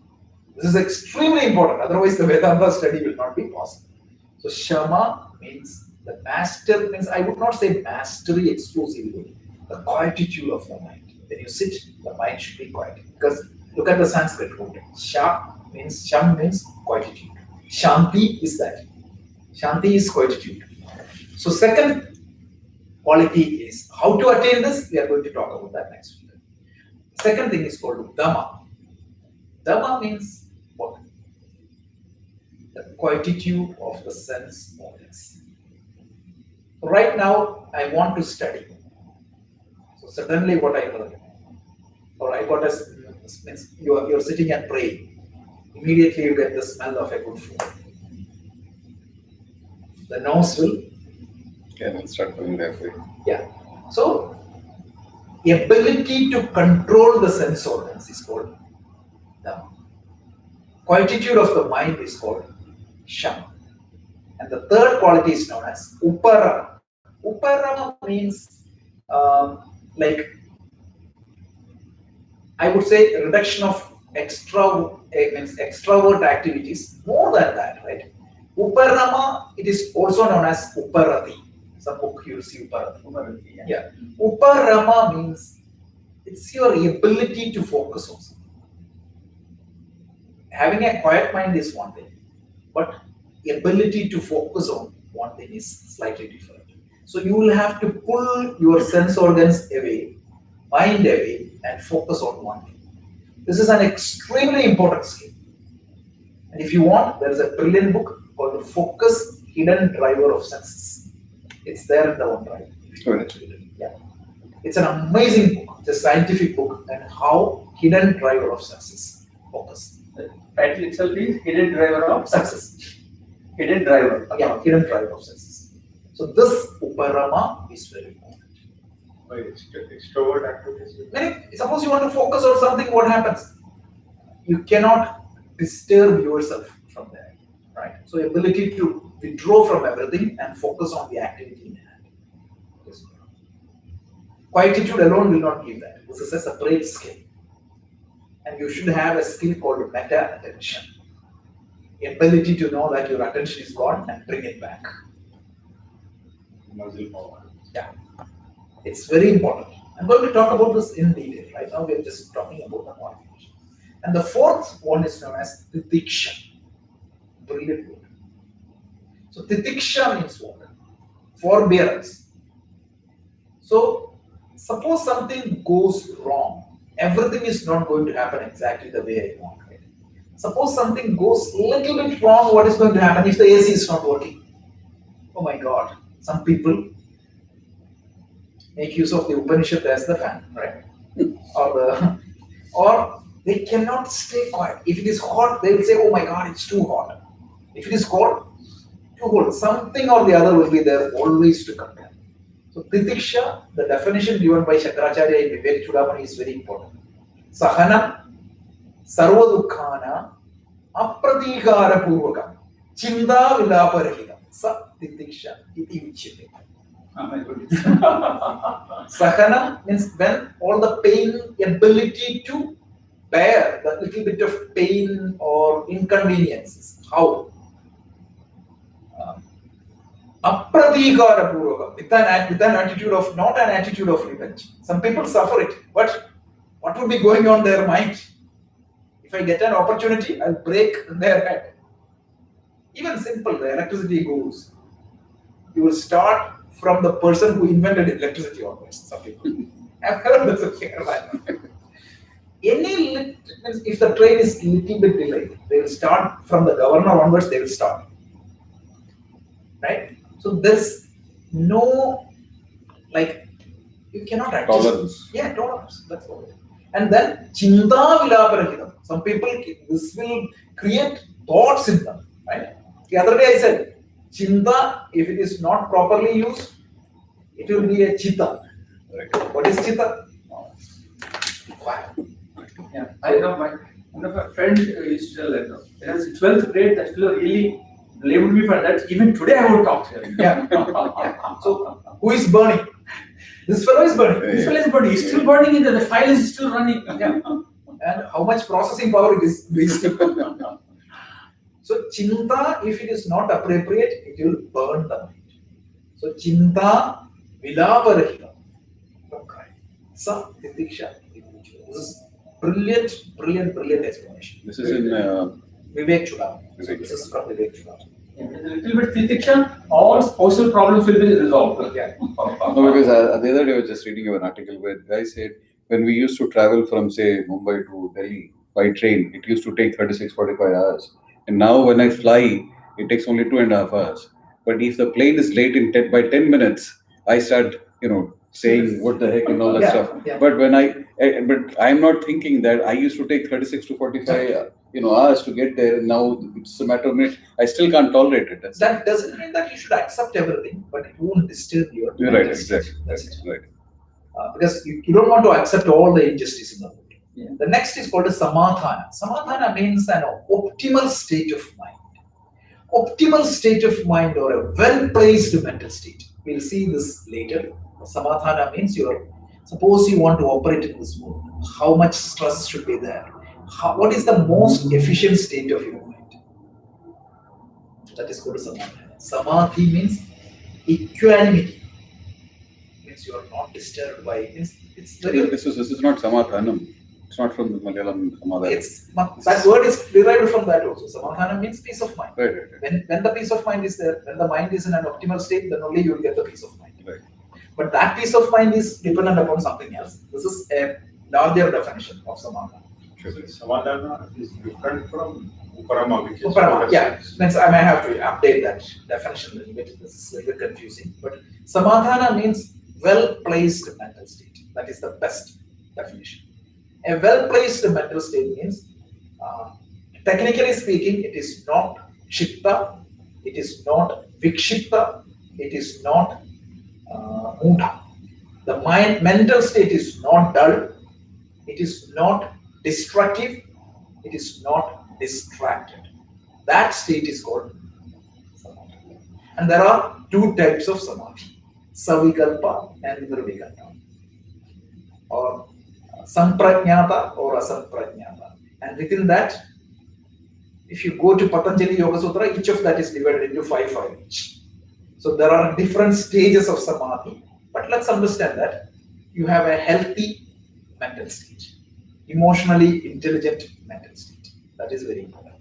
This is extremely important. Otherwise, the Vedanta study will not be possible. So Shama means the master, means I would not say mastery exclusively, the quietude of the mind. When you sit, the mind should be quiet. Because look at the Sanskrit root. Sham means quietude. Shanti is that. Shanti is quietude. So second quality is how to attain this. We are going to talk about that next week. Second thing is called Dhamma. Dhamma means what? The quietude of the sense organs. Right now, I want to study. So suddenly, what I heard, or I got a means you're sitting and praying. Immediately, you get the smell of a good food. The nose will. Yeah, we'll start going that way. Yeah. So, ability to control the sense organs is called Dhamma. Quietude of the mind is called Shama. And the third quality is known as Uparama. Uparama means like I would say reduction of extrovert activities. More than that, right? Uparama, it is also known as Uparati. Some book you see Uparati. Yeah. Uparama means it's your ability to focus on something. Having a quiet mind is one thing, but the ability to focus on one thing is slightly different. So you will have to pull your sense organs away, mind away, and focus on one thing. This is an extremely important skill. And if you want, there is a brilliant book called The Focus Hidden Driver of Senses. It's there in the OneDrive. Yeah. It's an amazing book. It's a scientific book and how hidden driver of success focus. The title itself is Hidden Driver of Success. Hidden Driver. Yeah, hidden driver of success. So this Uparama is very important. By extrovert activities. Suppose you want to focus on something, what happens? You cannot disturb yourself from there, right? So ability to withdraw from everything and focus on the activity in hand. Yes. Quietude alone will not give that. This is a separate skill. And you should have a skill called meta attention. Ability to know that your attention is gone and bring it back. Muscle power. Yeah. It's very important. I'm going to talk about this in detail. Right now, we're just talking about the qualification. And the fourth one is known as titiksha. Brilliant word. So titiksha means what? Forbearance. So suppose something goes wrong, everything is not going to happen exactly the way I want. Right? Suppose something goes a little bit wrong, what is going to happen if the AC is not working? Oh my God! Some people make use of the Upanishad as the fan, right? Or they cannot stay quiet. If it is hot, they will say, "Oh my God, it's too hot." If it is cold, too cold. Something or the other will be there always to compare. So titiksha, the definition given by Shankaracharya in Vivek Chudamani is very important. Sahanam sarva dukkhana apratikara purvakam chinda vilaparahidam sa titiksha iti uchyate. Oh my goodness. Sahanam means when all the pain, ability to bear the little bit of pain or inconveniences. How? Apratikara purvakam, with an attitude of, not an attitude of revenge. Some people suffer it, but what would be going on their mind? If I get an opportunity, I'll break their head. Even simple, the electricity goes. You will start from the person who invented electricity onwards. Some people. I've heard this in Kerala. If the train is little bit delayed, they will start from the governor onwards, they will start. Right? So there's no, like, you cannot adjust. Tolerance. Yeah, tolerance. That's all. And then chinta vilaparahidam. Some people, this will create thoughts in them, right? The other day I said, chinta, if it is not properly used, it will be a chitta. Right. What is chitta? Yeah, I know one of my friends used to tell that it was 12th grade that fellow really blamed me for that. Even today I won't talk to him. Yeah. Yeah. So who is burning? This fellow is burning. This fellow is burning. He's still burning. The file is still running. Yeah. And how much processing power it is wasting. So chinta, if it is not appropriate, it will burn the mind. So chinta vilaparahita. Okay. Sa titiksha. This is brilliant explanation. This is in Vivek Chudam. Vivek This is from Vivek Chudam. Yeah, with a little bit titiksha, all spousal problems will be resolved. Yeah. no, because the other day I was just reading an article where the guy said when we used to travel from say Mumbai to Delhi by train, it used to take 36-45 hours. And now when I fly, it takes only 2.5 hours. But if the plane is late in by 10 minutes, I start, saying what the heck and all that Yeah, stuff. yeah. But but I'm not thinking that I used to take 36 to 45, hours to get there. And now it's a matter of minutes. I still can't tolerate it. That doesn't mean that you should accept everything, but it won't disturb your You're right, mental state. exactly. That's it. Right. Because you don't want to accept all the injustice in the world. Yeah. The next is called a samadhana. Samadhana means an optimal state of mind. Optimal state of mind or a well-placed mental state. We'll see this later. Samadhana means suppose you want to operate in this world. How much stress should be there? What is the most efficient state of your mind? That is called samadhana. Samadhi means equanimity. Means you are not disturbed by it. It's very. This is not samadhanam. It's not from the Malayalam samadhanam. That word is derived from that also. Samadhana means peace of mind. Right. When the peace of mind is there, when the mind is in an optimal state, then only you will get the peace of mind. Right. But that peace of mind is dependent upon something else. This is a larger definition of samadhana. Samadhana is different from Uparama, which is Pramana, yeah, means I may have to update that definition a little bit. This is a little bit confusing. But samadhana means well-placed mental state. That is the best definition. A well-placed mental state means, technically speaking, it is not chitta, it is not vikshipta, it is not mudha. The mental state is not dull, it is not destructive, it is not distracted. That state is called samadhi. And there are two types of samadhi, savikalpa and nirvikalpa, or samprajnata or asamprajnata. And within that, if you go to Patanjali Yoga Sutra, each of that is divided into 5 each. So there are different stages of samadhi, but let's understand that you have a healthy mental state, emotionally intelligent mental state. That is very important.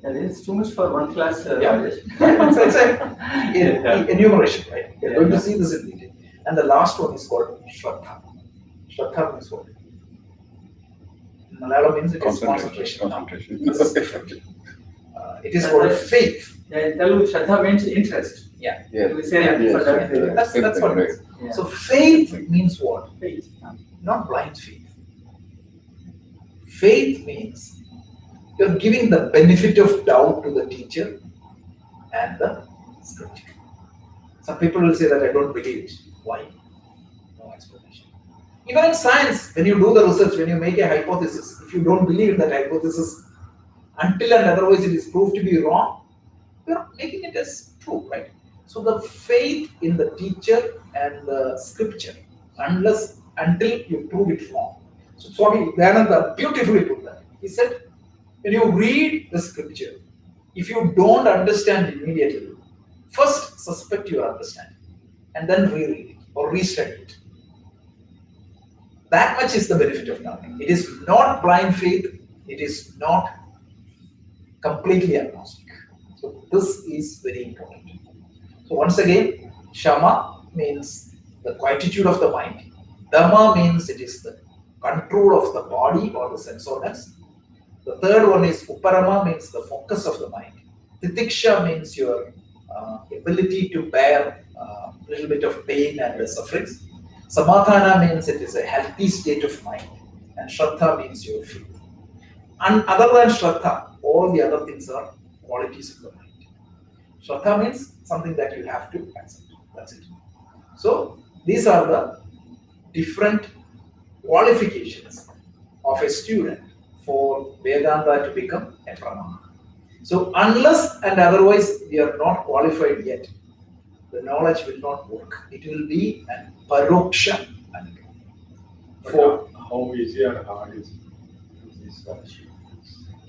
That is too much for one class. Yeah. It's a enumeration, right? We're going to see this in detail. And the last one is called Shraddha. Shraddha means what? In Malayalam means it is concentration. Concentration. This is different. It is called faith. Yeah, in Telugu, Shraddha means interest. Yeah. Yeah. We say Yeah, for that. yeah. That's what it Right. is. Yeah. So faith means what? Faith. Not blind faith. Faith means you're giving the benefit of doubt to the teacher and the scripture. Some people will say that I don't believe it. Why? No explanation. Even in science, when you do the research, when you make a hypothesis, if you don't believe in that hypothesis until and otherwise it is proved to be wrong, you're making it as true, right? So the faith in the teacher and the scripture, until you prove it wrong. So Swami Vedanta beautifully put that. He said, when you read the scripture, if you don't understand immediately, first suspect your understanding and then reread it or restudy it. That much is the benefit of knowledge. It is not blind faith, it is not completely agnostic. So this is very important. So once again, Shama means the quietude of the mind. Dhamma means it is the control of the body or the sense organs. The third one is Uparama, means the focus of the mind. Titiksha means your ability to bear a little bit of pain and sufferings. Samadhana means it is a healthy state of mind. and Shraddha means your faith. And other than Shraddha, all the other things are qualities of the mind. Shraddha means something that you have to accept. That's it. So these are the different qualifications of a student for Vedanta to become a Pramana. So unless and otherwise we are not qualified yet, the knowledge will not work. It will be an paroksha But for how easy or hard is this achievement?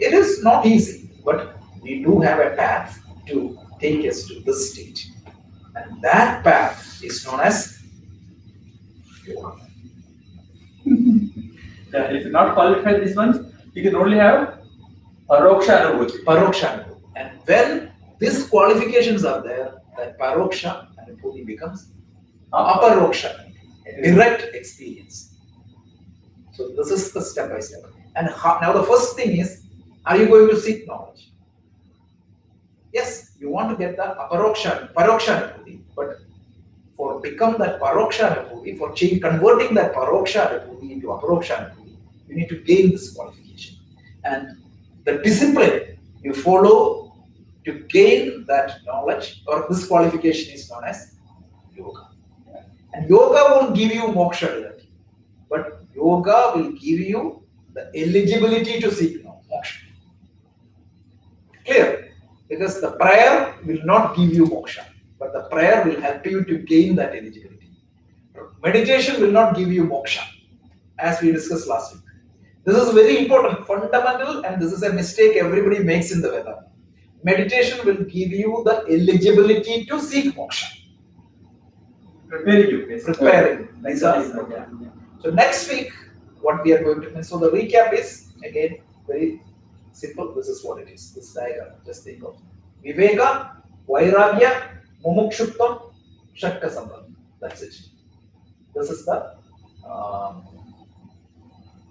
it is not easy, but we do have a path to take us to this stage. And that path is known as yoga. Yeah, if you're not qualified these ones, you can only have paroksha anubhuti. Paroksha Anubhuti. And when these qualifications are there, that paroksha Anubhuti becomes aparoksha, a direct experience. So this is the step by step. And now the first thing is, are you going to seek knowledge? Yes, you want to get the paroksha Anubhuti, but for become that paroksha Anubhuti, for converting that paroksha Anubhuti into aparoksha Anubhuti, you need to gain this qualification. And the discipline you follow to gain that knowledge or this qualification is known as yoga. And yoga won't give you moksha directly, but yoga will give you the eligibility to seek moksha. Clear? Because the prayer will not give you moksha, but the prayer will help you to gain that eligibility. Meditation will not give you moksha, as we discussed last week. This is very important, fundamental, and this is a mistake everybody makes in the Vedanta. Meditation will give you the eligibility to seek moksha. Preparing you, basically. Preparing. These are important. So next week, what we are going to, so the recap is again very simple. This is what it is. This diagram. Just think of Viveka, Vairagya, Mumukshutvam, Shakka Sambandha. That's it. This is the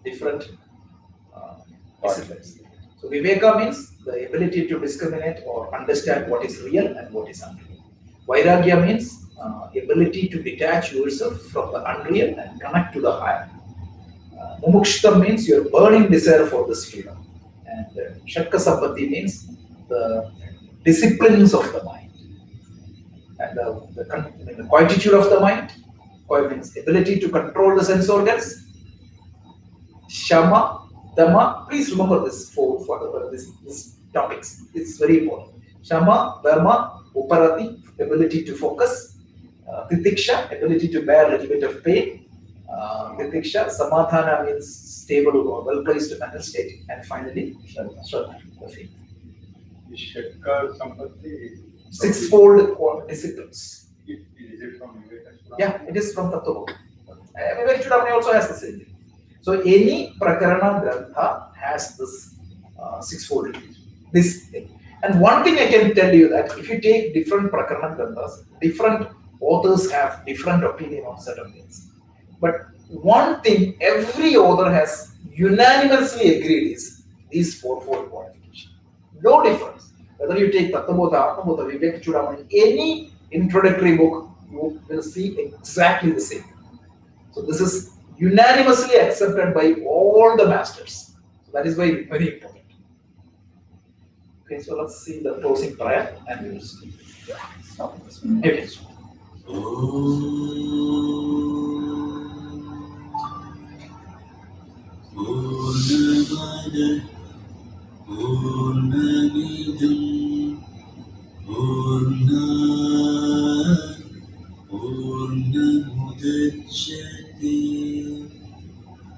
different disciplines. So Viveka means the ability to discriminate or understand what is real and what is unreal. Vairagya means ability to detach yourself from the unreal and connect to the higher. Mumukshtam means your burning desire for this freedom. And Shakka Sambandhi means the disciplines of the mind. And the quietude of the mind, means ability to control the sense organs. Shama, Dhamma, please remember this for this topics. It's very important. Shama, Dhamma, Uparati, ability to focus. Titiksha, ability to bear a little bit of pain. Titiksha, Samadhana means stable or well-placed mental state. And finally, Shraddha, the faith. Shakka Sambandhi. Sixfold disciplines. Is it from Viveka? Yeah, it is from Tattva. Viveka Chudamani also has the same thing. So any Prakarana Grantha has this sixfold, this thing. And one thing I can tell you that if you take different Prakarana Granthas, different authors have different opinion on certain things. But one thing every author has unanimously agreed is these fourfold qualifications. No difference. Whether you take Tattvabodha, Atmabodha, Viveka Chudamani, any introductory book, you will see exactly the same. So this is unanimously accepted by all the masters. So that is why very important. Okay, so let's see the closing prayer and we will stop this. Okay. Purnamada Purnamidam Purnat Purnamudachyate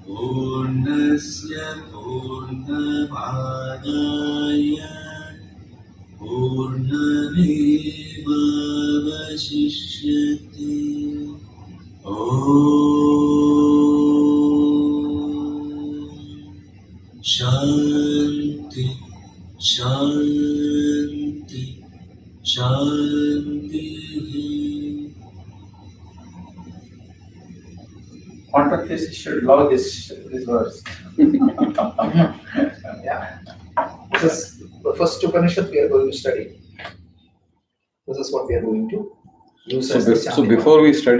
Purnasya Purnamadaya Purnamevavashishyate. Shanti, Shanti, Shanti. Quantum physics should love this verse. Yeah. This is the first Upanishad we are going to study. This is what we are going to use as the So before we study